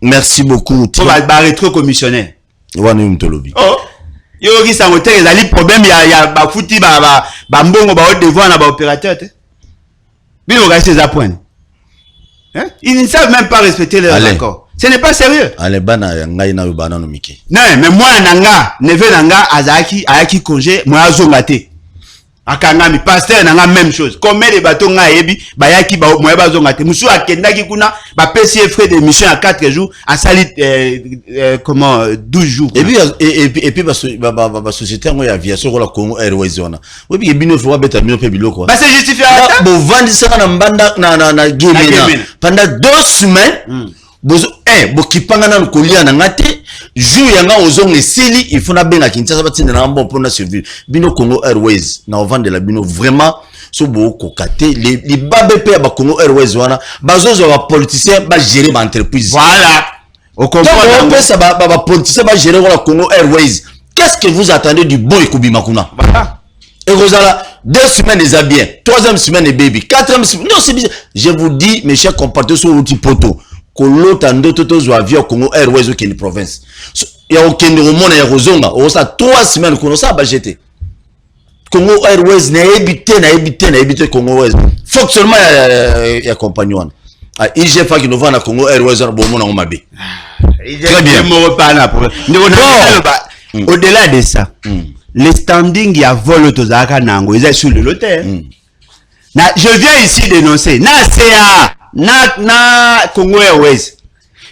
merci beaucoup. Trop commissionnaire. Oh, yo qui ça moteur il y a problème il y a ba fouti ba mbongo ba devoir na ba opérateur te. Bien organiser ça point. Hein? Ils ne savent même pas respecter leurs accords. Ce n'est pas sérieux. Allez bana ngai na bana no miki. Non, mais moi nanga, neve nanga ayaki congé, moi azongate. Akanga mi pasteur nanga même chose. Combien de bateaux nga ebi bayaki ba moi bazongate. Musu akendaki kuna ba PCF frais de mission à 4 jours, à salit comment 12 jours. Et puis ba société ngo ya aviation la Congo Airways ona. Oui bi bino faut beta bino pe biloko. Bah c'est justifié à bon vendre ça na mbanda na Guinée pendant 2 semaines. Bokipanga na kolia na ngate jour yanga ozong esili il faut na benga Kinshasa batinda na bon pour na survivre bino Congo Airways na vendre la bino vraiment so bo kokate les babp ba Congo Airways wana bazozo ba politicien ba gérer ba entreprise voilà au comprendre on ça ba politicien ba gérer la Congo Airways qu'est-ce que vous attendez du bon ekubima kuna voilà et Rosala 2 semaines déjà bien 3e semaine et baby 4e semaine non c'est bizarre je vous dis mes chers compatriotes sur outil poto kolota ndoto tozo avion Congo Airways au Kenya province ya okende romona ya rozonga osa 3 semaines kono sa ba jeter Congo Airways na ebité Congo Airways fonctionnement ya compagnie wana IG fa ki nova na Congo Airways na bomona ngo mabe très bien au-delà de ça les standing ya vol tozaka nango ils sur le loter na je viens ici dénoncer na CA na Congo Airways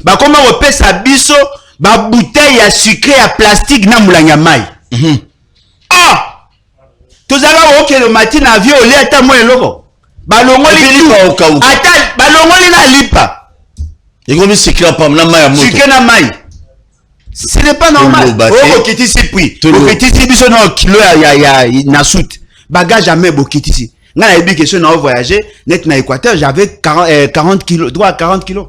ba koma opesa biso ba bouteille ya sucré ya plastique na mulanga mai tozala oke le matin avion oli ata mo eloko balongoli ata balongoli na lipa ekomi sucré pa na mai ya moto sucré na mai ce n'est pas normal okitisi puis okitisi biso na kilo ya na soute bagage jamais bokitisi nga na ebi question na voyager net na Équateur j'avais 40 kilos droit à 40 kilos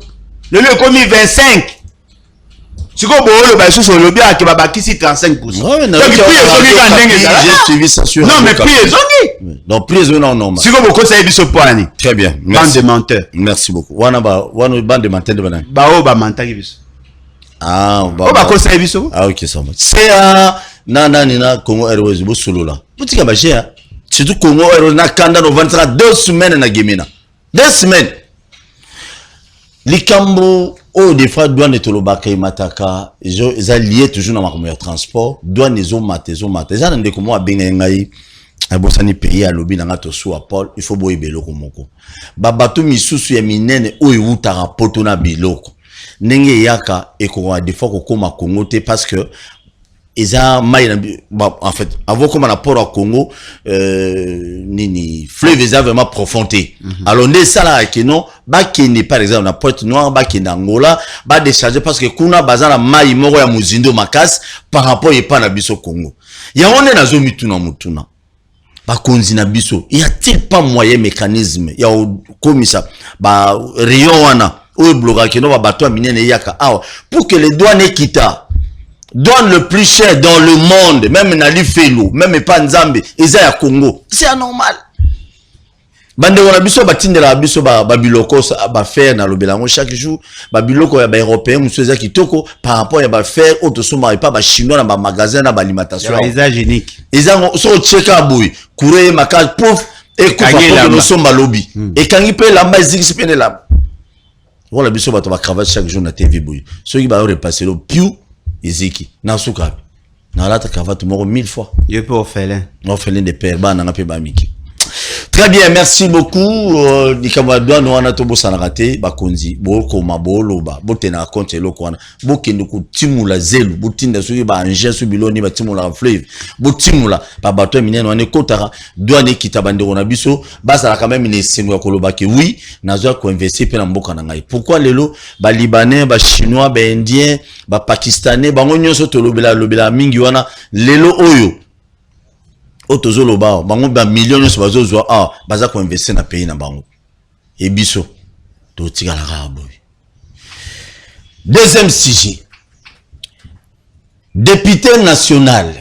le lieu commis 25 siko boolo ba sous le bien que baba kisi 35%. Donc j'ai suivi ça sur non mais prix ezongi non prix non non siko boko sa ebi so poani très bien bande de menteurs merci beaucoup wana bande de menteurs de banane ba o ba mentaki biso ba ko sa ebi so ok ça va c'est na Congo Airways bo solo là putika ba cher surtout Congo Airways na kanda no 2 semaines na Gemena 2 semaines likambo o des fois douane tolobaka mataka ils lié toujours na makambo ya transport douane ezo mate eza ndeko ko mo abenga ngai abosani pays à lobby na to so Paul il faut boye beloko moko ba bato misusu ya minene o eutaka poto na biloko ndenge yaka ekoko des fois ko koma Congo te parce que eza mai en fait avant comme na port à Congo nini fleuve eza vraiment profondé alors ne sala que non ba kende par exemple na Pointe Noire ba kende Angola ba décharger parce que kuna bazana mai moko ya muzindo makas par rapport et pas na biso Congo ya on na zo mituna mutuna ba konzi na biso y a-t-il pas moyen mécanisme ya komisa ba rayon wana o bloquer que non ba bato minene yaka pour que les douanes quittent douane le plus cher dans le monde, même Nali Felo, même pas Nzambe, Isaiah Congo. C'est anormal. Bande wana biso batindela biso ba biloko ba faire na lobelango chaque jour, ba biloko ya ba européen musoza kitoko par rapport ya ba faire auto soma pas ba chinois na ba magasin na ba alimentation. Usage unique. Ils so cheka boy, courir makage pouf et couper no somba lobby. Et quand il peut lamba ziksi pene la. Voilà biso ba to ba cravate chaque jour na TV boy. Ceux qui ba repasser le piou Iziki na suka na la cravate moko 1000 fois Je peux orphelin de père ba na pe ba miki. Très bien, merci beaucoup. Nikamwadwa no wana to bosana raté bakonzi boko maboloba botena compte eloko wana bokende ku timula zelu botinda soki ba anje so biloni ba timula fleuve botimula ba bato minene wana kotara douane kita bandeko na biso basala quand même ne seno ya koloba ke oui nazo ko investir pe na mboka na ngai. Pourquoi lelo ba libanais ba chinois ba indien ba pakistanais bango nyonso to lobela mingi wana lelo oyo Otozolo bao, bango ba millions de bazo baza ko investir na pays na bango. Et biso, to tika la rabo. Deuxième sujet. Député national.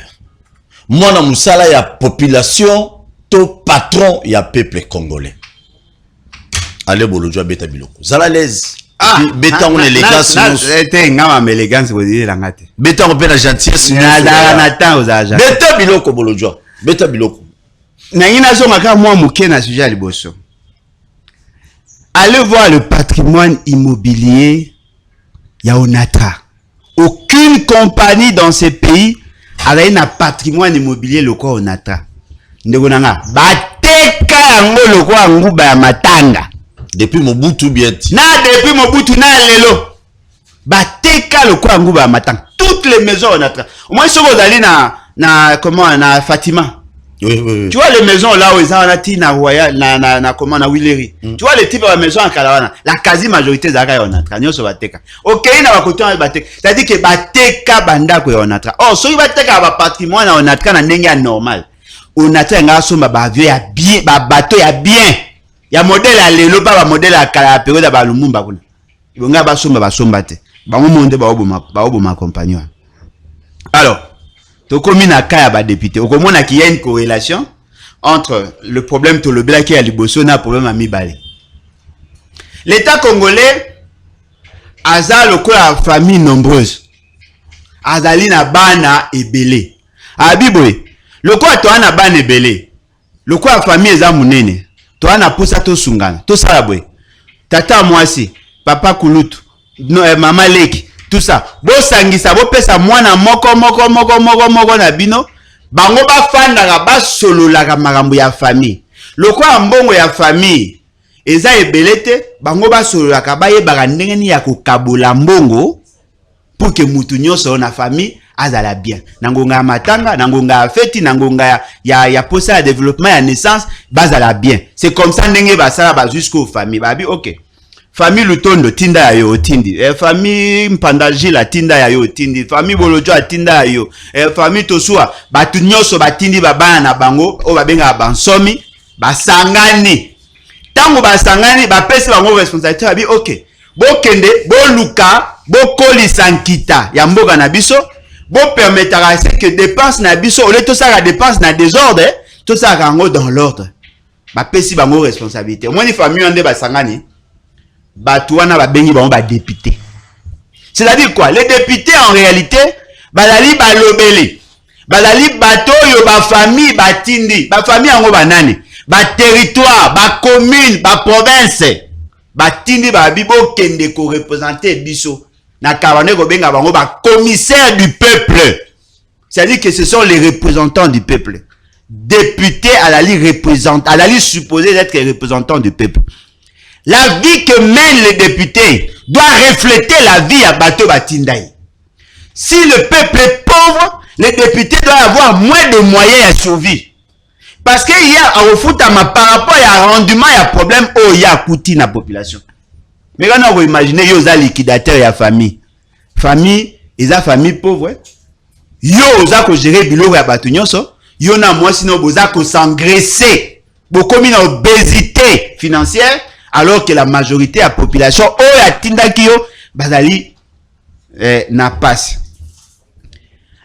Mwana musala ya population, to patron ya peuple congolais. Allez bolojwa beta biloko. Zala l'aise. Beta on élégance. C'était ngama élégance ko dire langate. Beta on pe la gentillesse. Na temps aux agents. Beta biloko bolojwa. Beta biloko. Nangina zonga moi muke na sujet à liboso. Allez voir le patrimoine immobilier ya Onatra. Aucune compagnie dans ce pays a un patrimoine immobilier local Onatra. Ndeko nanga bateka yango lokola nguba ya matanga. Depuis Mobutu bienti. Na depuis Mobutu na lelo. Bateka lokola nguba ya matanga. Toutes les maisons Onatra. Au moins si vous allez comment na Fatima. Oui. Tu vois les maisons là où ils ont na Royal na comment na Willery. Tu vois les types de maisons en Kalawana. La quasi majorité zaka Onatra. Nyoso bateka. OK na bakoto bateka. C'est-à-dire que bateka banda ko Onatra. Oh so bateka ba patrimoine na Onatra na ndenge normal. Onatra nga somba ba vieux ya bien ba bateau ya bien. Ya modèle ya lelo pa ba modèle ya kala période ya ba Lumumba kuna. Ibonga ba somba te. Ba monde ba oboma compagnon. Alors Tokomi na kaya ba député. Okomona qu'il y a une corrélation entre le problème Tolobela qui a liboso na problème à Mibale. L'État congolais aza lokola famille nombreuse. Azali na bana ebele. Abiboy, lokola to ana bana ebele. Lokola famille eza munene. To ana posa to sungana. To sala boy. Tata mwasi, papa kulutu, no, mama leki. Tout ça. Bo sangisa bo pesa mwana moko na bino. Bango ba fanda ba solo la makambo ya famille. Loko mbongo ya famille. Eza ebelete bango ba solo la kabaye ba ndenge ni ya kokabola mbongo pour que mutu nyonso na famille azala bien. Nangonga matanga, nangonga feti, nangonga ya posa ya développement ya naissance bazala bien. C'est comme ça ndenge ba sala ba jusqu'au famille. Ba bi OK. Famille Lutondo tinda ya yo tindi. Famille Mpandaji la tinda ya yo tindi. Famille Bolojo la tinda ya yo. Famille Tosua batu nyoso batindi babana na bango o babenga bansomi basangani. Tango basangani bapesi bango responsabilité abi OK. Bo kende bo luka bo kolisa nkita ya mboka na biso bo permettra que dépense na biso ole to ça la dépense na désordre tout ça rango dans l'ordre. Bapesi bango responsabilité. Moi ni famille ande basangani Batouana ba bengi ba député. C'est-à-dire quoi? Les députés en réalité, balali balobeli. Balali bato yo ba famille batindi, ba famille ango banani, ba territoire, ba commune, ba province. Batindi ba bibo kende ko représenter biso. Na kabane ko benga bango ba commissaire du peuple. C'est-à-dire que ce sont les représentants du peuple. Député à la liste représente, à la liste supposée d'être représentant du peuple. La vie que mènent les députés doit refléter la vie à Bato Batindaï. Si le peuple est pauvre, les députés doivent avoir moins de moyens à survivre. Parce qu'il y a au foot par rapport à rendement, il y a problème où il y a coûté la population. Mais quand vous imaginez, il y a liquidateur et la famille. Famille, ils ont famille pauvre. Yo oza ko gérer bilo ya Bato nyonso. Yo na moi sinon boza ko s'engraisser. Beaucoup mis en obésité financière. Alors que la majorité de la population, la tinda kiyo, bazali, n'a pas.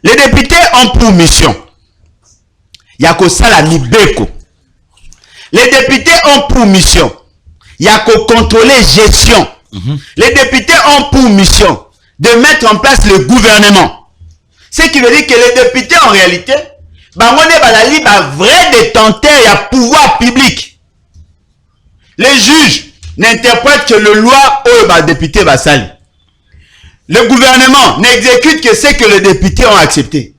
Les députés ont pour mission, yako salami beko. Les députés ont pour mission, yako contrôler gestion. Les députés ont pour mission de mettre en place le gouvernement. Ce qui veut dire que les députés, en réalité, bangone bazali, ba vrai détenteur, ya pouvoir public. Les juges n'interprètent que le loi où le député va salir. Le gouvernement n'exécute que ce que les députés ont accepté.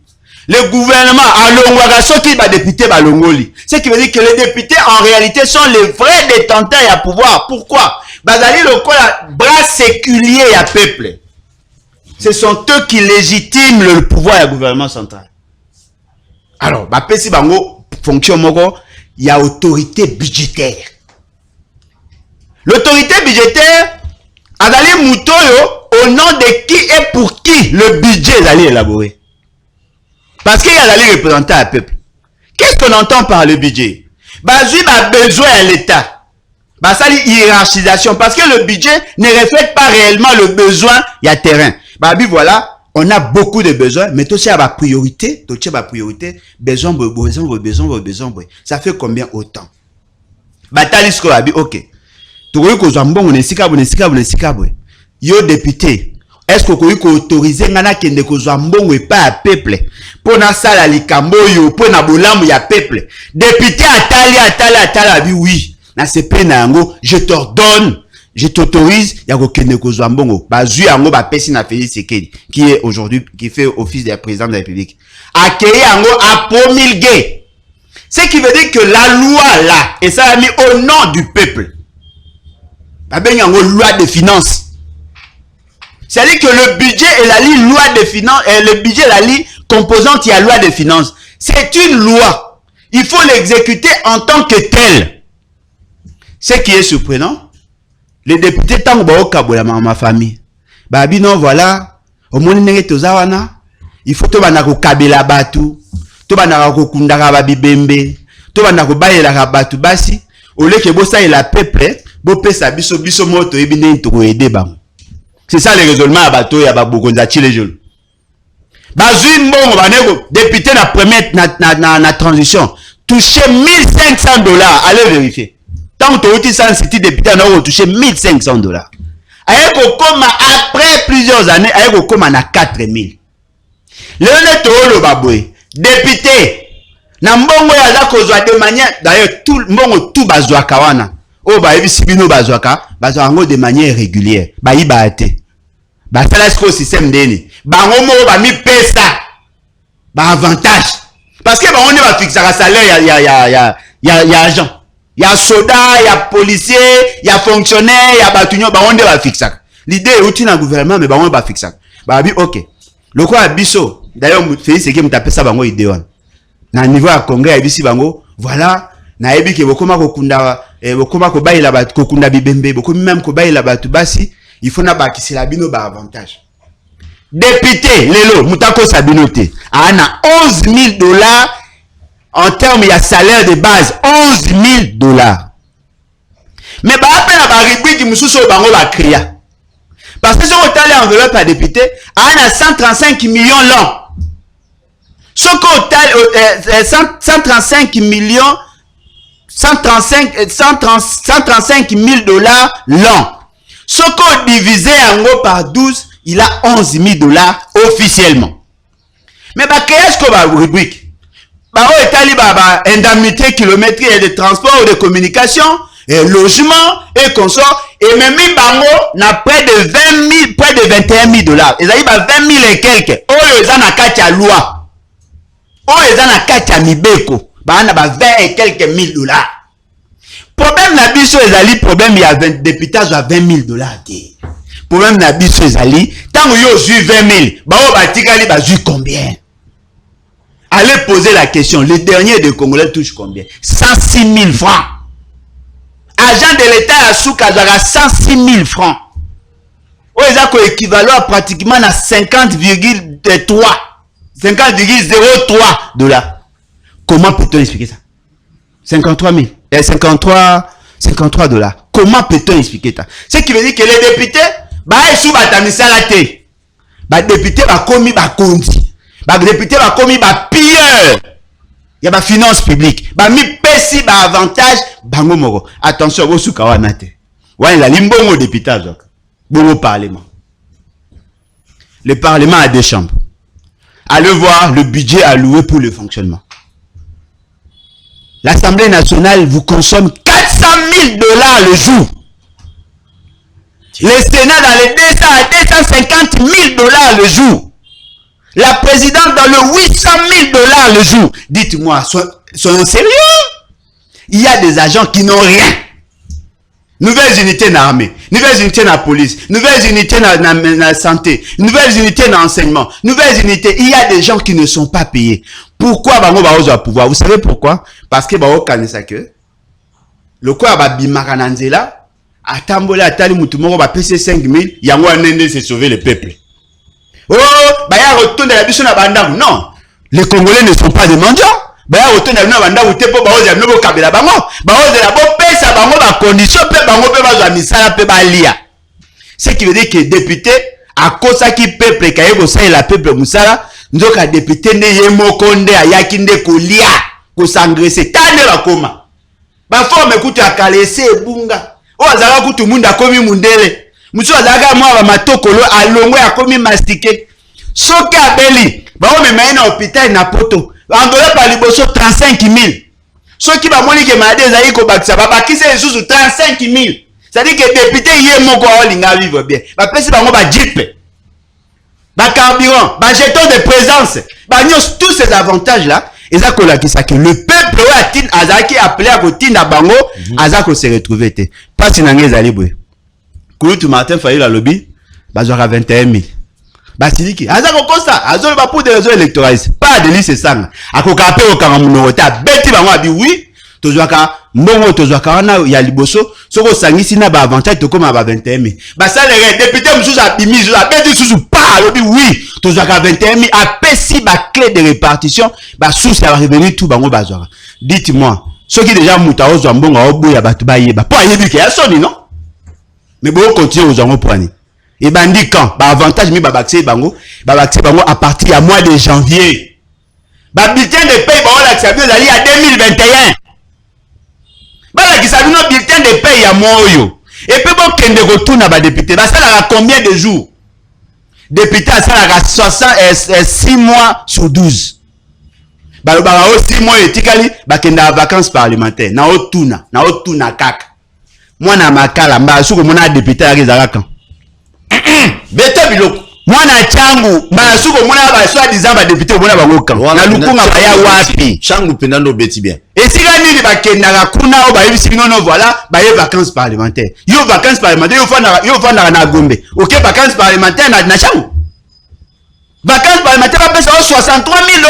Le gouvernement a l'ongwara soki ba député ba longoli. Ce qui veut dire que les députés en réalité sont les vrais détenteurs à pouvoir. Pourquoi? Bazali lokola bras séculier à peuple. Ce sont eux qui légitiment le pouvoir du gouvernement central. Alors, bah pesi bango fonction moko, il y a autorité budgétaire. L'autorité budgétaire azali mutoyo au nom de qui et pour qui le budget est allé élaborer. Parce qu'il y a allé représenter un peuple. Qu'est-ce qu'on entend par le budget? Bazui a besoin à l'État. Bah ça dit hiérarchisation parce que le budget ne reflète pas réellement le besoin, il y a terrain. Bah voilà, on a beaucoup de besoins, mais tout ça a priorité, besoin. Ça fait combien autant? Bah talisco a dit OK. Yo député, est-ce que vous pouvez autoriser ngana kende kozwa mbongo et pas à peuple pour na sala likambo yo pour na bolambo ya peuple? Député atali bi oui. Na sepe na yango, je t'ordonne, je t'autorise ya ko kende kozwa mbongo. Bazui yango ba pesi na Félix Tshisekedi qui est aujourd'hui qui fait office de président de la République. Accueillir yango à promulguer. Ce qui veut dire que la loi là et ça a mis au nom du peuple. Ba ben yango loi de finances. C'est-à-dire que le budget est la loi de finances, et le budget est la composante, il y a loi de finances. C'est une loi. Il faut l'exécuter en tant que tel. Ce qui est surprenant, les députés tant que ma famille. Babi non voilà, au moins il faut que tu kabela batu, to banaka ko kundaka babibembe, to banaka bayela batu basi, au lieu que bossa et la peuple, bo pesa biso moto ebine to aider bam. C'est ça le raisonnement à bateau et à Babogonzachi les jeunes. Bazui mbongo banego député na première na transition toucher $1,500. Allez vérifier. Tant que tu es city député on a touché $1,500. Ayeko koma après plusieurs années ayeko koma na 4,000. Le tolo babwe député na mbongo ya za kozwa de manière d'ailleurs tout mbongo tout bazwa kawana. Oh bah ebi sibino bazwaka bazwango de manière régulière ba ibate ba sala ce système deni ba ngomo ba mi pesa ba avantage parce que ba on va fixer un salaire ya agent ya soda ya policier ya fonctionnaire ya batunyo ba on va fixer l'idée est utile dans gouvernement mais ba on va fixer ba bi OK le quoi biso d'ailleurs Félix Tshisekedi mutape ça bango idée wana na niveau ya congrès ya bisi bango voilà na ebi ke bokoma kokunda bokoma ko bayila bat kokunda bibembe bokomi même ko bayila batu basi il faut na bakisela bino ba avantage. Député lelo mutako sabinote ana $11,000 en termes de salaire de base $11,000. Mais ba appela ba rubrique mususu bango ba créa parce que si on t'a enveloppe à député ana 135 millions l'an. Ce qu'on t'a 135 millions 135 000 $ l'an. Ce qu'on divisé en gros par 12, il a $11,000 officiellement. Mais qu'est-ce qu'on va rubrique? Indemnité kilométrique de transport ou de communication, et logement et consort. Et même bango n'a près de 21 000 $. Ils ont 20 000 et quelques. Oh, ils ont na loi. Oh, ils ont na mibeko. Bah, on a 20 et quelques $1000. Problème na biso ezali problème il y a 20 députés à $20,000. Problème na biso ezali tant yo ju 20,000 ba o batikali ba ju combien? Allez poser la question, les derniers de Congolais touchent combien? 106 000 francs. Agent de l'État à Souka a 106 000 francs. Oh, ils ont équivalent à pratiquement à 50,03 $. Comment peut-on expliquer ça? 53 000. Et 53 $. Comment peut-on expliquer ça? Ce qui veut dire que les députés, bah, ils sont batamisalatés. Bah, députés, bah, commis, bah, kondi. Bah, députés, bah, commis, bah, pilleur. Il y a bah, finance publique. Bah, mi pesi, bah, avantage, bah, moro. Attention, vous souka wanate. Ouais, la limbongo député, bon parlement. Le parlement a des chambres. Allez voir le budget alloué pour le fonctionnement. L'Assemblée nationale vous consomme 400 000 $ le jour. Le Sénat dans les 200 à 250 000 dollars le jour. La présidente dans le 800 000 dollars le jour. Dites-moi, soyons sérieux. Il y a des agents qui n'ont rien. Nouvelles unités dans l'armée, nouvelles unités dans la police, nouvelles unités dans la santé, nouvelles unités dans l'enseignement, nouvelles unités. Il y a des gens qui ne sont pas payés. Pourquoi Bango Baozo a pouvoir? Vous savez pourquoi? Parce que Bango connaît que le quoi va bimarananzela, à tambola, à tali moutumoro, va payer 5 000, yango anende c'est sauver le peuple. Oh, bah ya retourne la biche na bandam. Non, les Congolais ne sont pas des mendiants. Bah ya retourne la bandam ou tepo baozo ya nobo kabela bango. Baozo la bo pesa bango ba condition pe bango pe bazo misala pe ba lia. Ce qui veut dire que député à cause qui peuple kaye ça la peuple musala, nzoka député ne yemokonde ayaki nde kolia, ko s'engraisser tane ba koma. Ba forme kutu akalese ebunga. O azala kutu munda komi mundele. Mutu azaka mwa ba matokolo alongwe akomi mastike. Soki abeli, ba o mema na hôpital na poto. Andola pa liboso 35 000. Soki ba moni ke malade ezali ko bakisa ba bakisa esusu 35 000. C'est-à-dire que député yé moko olinga vivre bien. Ba pesi bango ba jeep. Ba carburant, ba jeton de présence. Ba nyos tous ces avantages là, eza ko la kisa que le peuple wa tin azaki appelé à kotinda bango, azako se retrouver te. Pas sinanga ezali boye. Koutou Martin Fayou la lobby, bazora 21 000. Basiliki, azako kosa, azolo ba pour des raisons électorales. Pas de liste sang. Akoka pe o karamunota, beti bango abi oui, tozwaka mbongo tozwaka wana ya liboso, soko sangisi na ba avantage to koma ba 21 000. Ba salaire député mususu abimi, abeti susu pa lobby oui, tozwaka 21 000 apesi ba clé de répartition, ba source ya revenu tout bango bazwaka. Dites-moi, ceux qui déjà muta ozwa mbongo oboya batu ba yeba, po ayebike ya soni non? Mais bon, continuez aux gens poignés. Et bandi quand? Bah avantage mi babakse bango à partir du mois de janvier. Bah bulletin de paye bah on l'a sabi ali à 2021. Bah la qui sabi no bulletin de paye à moyo. Et puis bon kende retourne ba député. Bah ça là combien de jours? Député ça là 6 mois sur 12. Bah le bah 6 mois et tikali bah kende à vacances parlementaires. Na otuna kaka. Moi na makala mba suko mona député ya Zalaka. Beta biloko. Moi na changu mba suko mona ba soit disant ba député mona bango kan. Na lukunga ba ya wapi? Changu pendando beti bien. Et si ga nini ba kendaka kuna o ba yebisi binono voilà ba ye vacances parlementaires. Yo vacances parlementaires yo fana na Gombe. OK vacances parlementaires na changu. Vacances parlementaires ba pesa 63 000 $.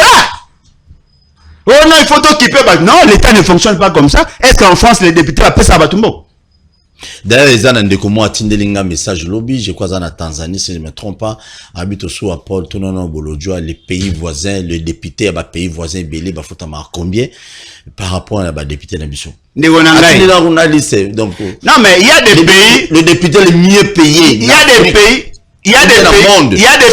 Oh non, il faut t'occuper. Non, l'État ne fonctionne pas comme ça. Est-ce qu'en France les députés va pesa ba tumbo? D'ailleurs, les gens de comment atteindre message lobby, je crois en Tanzanie, si je ne me trompe pas, habite sous à Paul, tout non Bolodjoa, les pays voisins, le député à pays voisins, Belé, Bafotama, combien par rapport à la député d'ambition. Donc, non, mais il y a des pays, le député le mieux payé. Il y a des pays, il y a des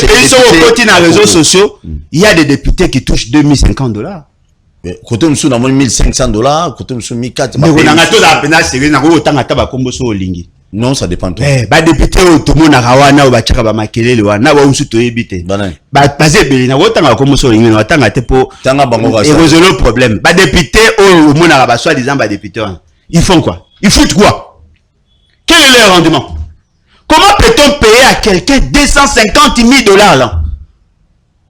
pays sur le côté des réseaux sociaux, il y a des députés qui touchent $2050. Côté monsieur dans $1,500, côté monsieur 1,400. Non, ça dépend toi. Ba député tout monde na rawana ba chaka ba makelele wana ba musu to yebite. Ba passer beli na wotanga ko muso lingi na tanga te po tanga bango et résoudre le problème. Ba député au mona ba soi disant ba député. Ils font quoi? Ils foutent quoi? Quel est leur rendement? Comment peut-on payer à quelqu'un $250 000 là?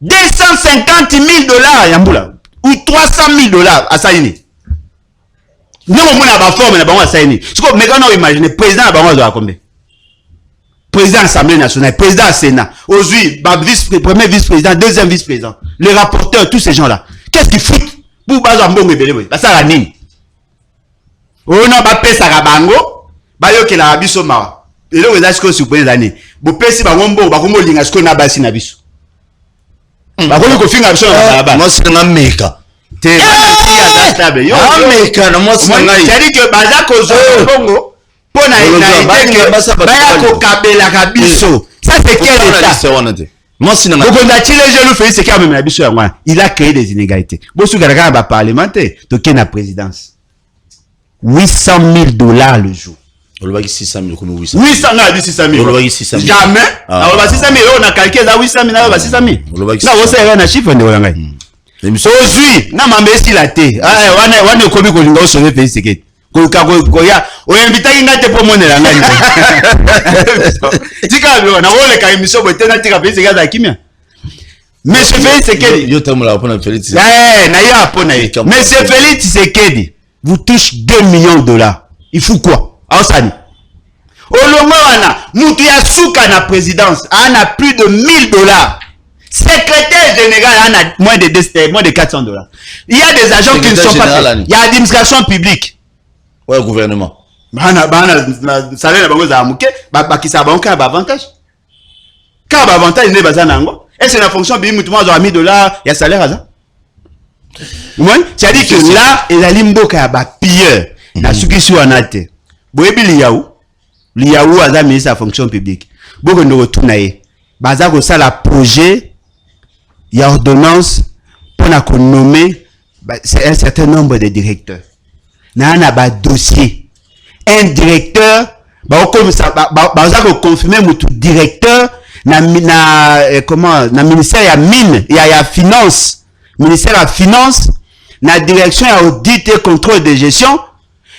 $250 000 yambula. Ou $300 000 à Saïni. Nous, on a pas forme, on a Saïni. Ce qu'on me imaginer, président a pas combien? Président de l'Assemblée nationale, président du Sénat, aujourd'hui, premier vice-président, deuxième vice-président, les rapporteurs, tous ces gens-là. Qu'est-ce qu'ils foutent? Pour baser un bon bébé, ça la nini. On a pas payé ça à Bango, bayo que la biso mawa. Et là, vous avez ce que vous pouvez l'année. Vous payez si Bango, Bango linga ce qu'on a basé na biso. Moi c'est un meka. C'est que Bazako Zongo, Pona ça c'est quel état? Moi c'est il a créé des inégalités. Parlementaire, toqué la présidence. $800 000 le jour. On a 600 000, 800 000. Jamais. On a calculé 800 000, 600 000. On a chiffre de aujourd'hui, na mambesi la te. On est comme qu'on a sauvé pays secret. koya oyembitaki nga te po monela nga tika lo na wole ka émission botena tika pese gaza kimia Monsieur Félix Tshisekedi yo tamola pona Félix na ya pona ye Monsieur Félix Tshisekedi vous touche 2 millions de dollars il faut quoi ausani olongo wana mutu ya suka na présidence ana plus de 1000 dollars. Secrétaire général a moins de 400 dollars. Il y a des agents qui ne sont pas. Il y a l'administration publique. Ouais, gouvernement. Salaire qui ça avantage. Quand avantage il n'est pas nango. Est-ce que la fonction publique tout le monde a 1000 dollars, il y a salaire à ça. Oui, c'est-à-dire que là, il y a l'imboka ya ba pilleur. Na suki su anate. Boyebi liyaou a da ministre de la fonction publique. Boko ndo retourna ye. Baza ko ça la projet. Il y a ordonnance pour nommer un certain nombre de directeurs. Il y a un dossier. Un directeur, confirmer mon directeur, na ministère ya mine, il y a finance, ministère de finance, na direction ya audit et contrôle de gestion,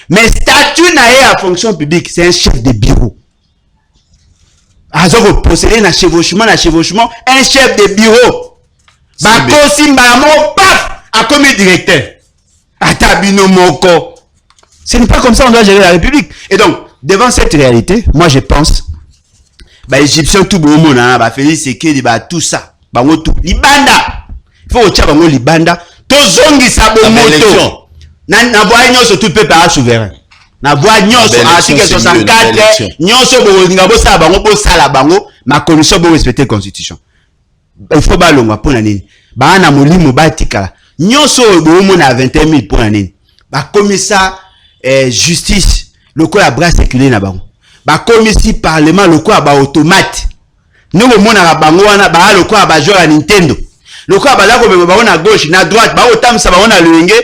mais statut na la fonction publique, c'est un chef de bureau. Azo procéder na chevauchement, un chef de bureau. Bakosi mbamo paf a commis directeur. Atabino moko. Ce n'est pas comme ça on doit gérer la République. Et donc, devant cette réalité, moi je pense, Égyptien tout bon monde, Félix Tshisekedi, tout ça, tout libanda. Il faut que bango libanda. Tozongi sa moto. Na voix nyonso tout peuple a souverain. Na voix nyonso article 64, nyonso bolinga bo sa bango bo sala bango, ma commission bo respecter la constitution. Il faut balonga pour nani ba na molimo batika nyonso bomo na 21 000 pour nani ba commissaire justice loko ya bras séculé na bango ba commissaire parlement loko ya ba automate nous mona bango wana ba loko ya ba joueur ya Nintendo loko ya ba la ko ba na gauche na droite ba otamsa ba na lenge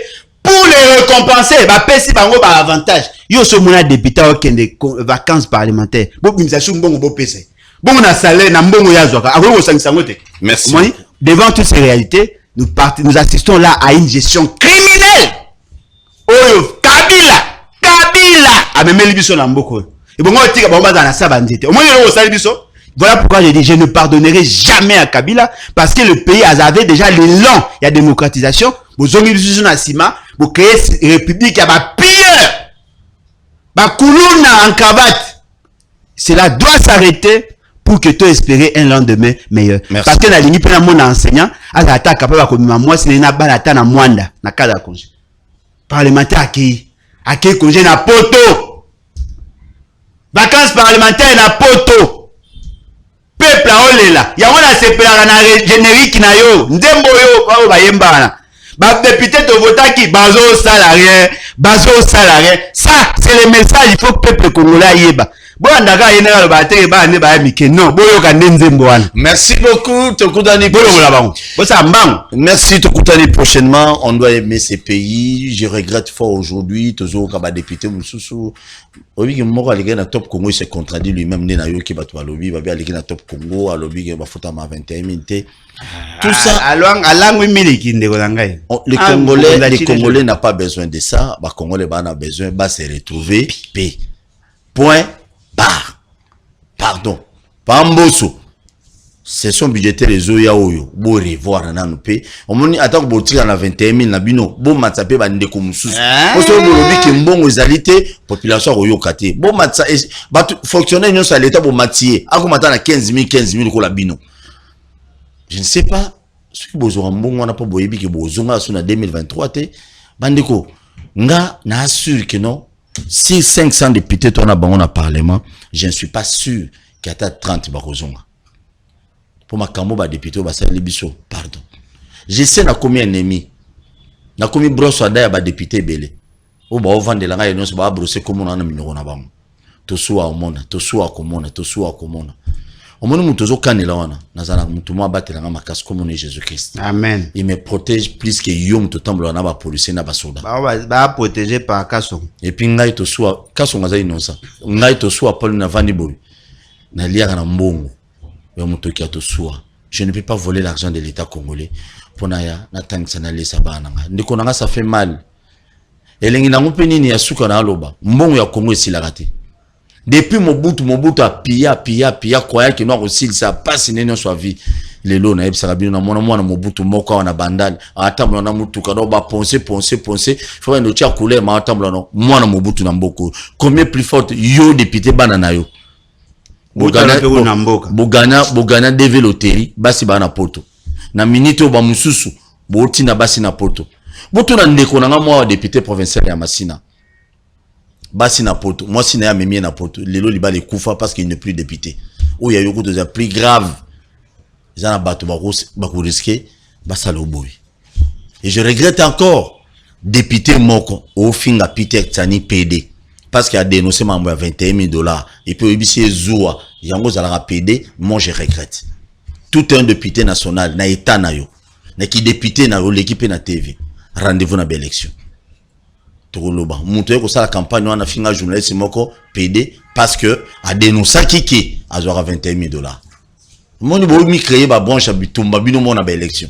pour les récompenser ba pesi bango ba avantage yo so mona député au kende vacances parlementaires bo bimisa shu mbongo bo pesa bon na salaire na mbongo ya zwaka ako sangisa ngote. Merci. Devant toutes ces réalités, nous assistons là à une gestion criminelle. Oyo Kabila a même libiso na mboko. Et bon tika bomba dans la sabandete. Au moins yo sali biso. Voilà pourquoi je dis je ne pardonnerai jamais à Kabila parce que le pays avait déjà l'élan, il y a démocratisation, bozongi biso na sima, bo créer république ya ba pire. Ba kuluna en cravate. Cela doit s'arrêter. Pour que tu espérer un lendemain meilleur. Merci. Parce que la ligne pour mon enseignant, à la table capable comme moi, c'est une balata na mwanda na kada congé. Parlementaire accueilli congé na poto. Vacances parlementaires na poto. Peuple a olela. Ya wana sepela na générique na yo. Ndembo yo ba bayembana. Ba député to votaki bazo salarié. Ça c'est le message il faut que peuple congolais yeba. Merci beaucoup. Merci. Tokutani prochainement. On doit aimer ces pays. Je regrette fort aujourd'hui. Toujours comme député Moussoussou. Obi moko alege na top Congo il se contradit lui-même né na yo ki bato balobi ba alege na top Congo alobi ke ba fota ma 21 minutes. Tout ça les Congolais n'a pas besoin de ça. Ba Congolais ba na besoin ba se retrouver paix. Point. Pardon. Pamboso. C'est son budgétaire les oya oyo. Bo revoir na paix. On moni attend bo tira na 21 000 na bino. Bo matsape ba ndeko mususu. Parce que bolobi ke mbongo ezalité population oyo kate. Bo matsa ba fonctionnaire nyo sa l'état bo matier. Ako mata na 15 000 ko la bino. Je ne sais pas ce que bozo mbongo na pa boyebi ke bozonga so na 2023 te. Bandeko nga na assure que non. Si 500 députés tournent à Bango Parlement, je ne suis pas sûr qu'il y a 30 barozonga. Pour ma cambo ba député ba sali biso, pardon. Je sais na combien d'ennemis. Na combien brosse ada ba député belé. O ba vendre la nga yonso ba brosser comme on a minoko na bango. To suwa omona, to suwa komona. Omoni mutozo kanela wana, nazana mutu mo abatela nga makasi comme on est Jésus-Christ. Amen. Il me protège plus que yom to tambolo na ba policier na ba soda. Ba protégé par Kasso. Et puis ngai to suwa Kasso ngaza inosa. Ngai to suwa Paul na vandi boy. Na liaka na mbongo. Ya muto ki to suwa. Je ne peux pas voler l'argent de l'État congolais. Pona ya na tangisa na lesa bana nga. Ndiko nga ça fait mal. elengi nango pe nini ya suka na aloba mbongo ya Congo esilaka te. Depuis Mobutu a pia croyant que nous aussi ça passe nene soit vie lelo na ebisa bino na mwana Mobutu moko na bandali atambo na mutuka do ba poncer faut ndo tia couleur ma atambo no mwana Mobutu na mboko combien plus forte yo député banana yo Bogana deve loteri basi bana poto na minute ba mususu boti na basi na poto boto na ndeko na mwa député provincial ya Masina basi na poto moi si na ya memi na poto lelo liba le kufa parce qu'il n'est plus député ou il y a eu beaucoup de plus grave za na bato ba ko risquer basa lo boy et je regrette encore député moko au finga Peter Tsani PD parce qu'il a dénoncé mambo à $21,000 et puis ibisi zoua yango za la PD. Moi je regrette tout un député national na état na yo na ki député na yo l'équipe na TV rendez-vous na belle élection Tokoloba muto ko sala campagne wana finga journaliste moko PD parce que a dénoncé kiki azora $21,000. Moni bo mi créer ba branche bitumba bino mona ba élection.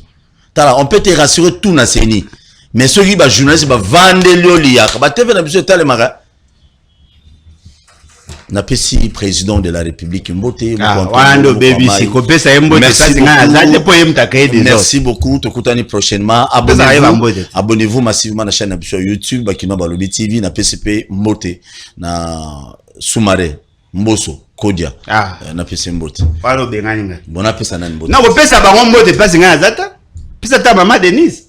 Tala on peut te rassurer tout na seni mais ceux qui ba journaliste ba vendre lioli ya ba TV na biso tale mara na pesi président de la République Mbote merci beaucoup tokutani prochainement abonnez-vous massivement na chaîne sur YouTube Bakino Balobi TV na PCP Mbote na Soumare Mboso Kodia na pesi Mbote bona pesa nani Mbote na ko pesa ba Mbote pesa ngana zata pesa ta Maman Denise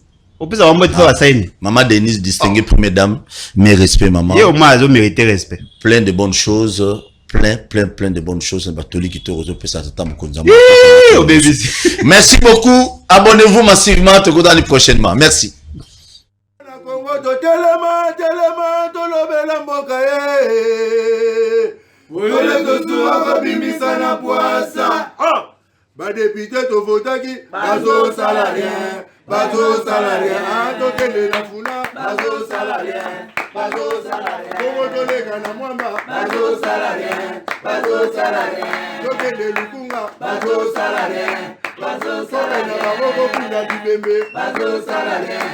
Maman Denise, distinguée première dame, mes respects maman. Et au moins elle mérite respect. Plein de bonnes choses, plein de bonnes choses. Merci beaucoup. Abonnez-vous massivement. Te revoilà prochainement. Merci. Député to votaki bazo salarien tokende na funa bazo salarien Kongo tolega na mwamba bazo salarien tokende lukunga bazo salarien na baboko pina bibembe bazo salarien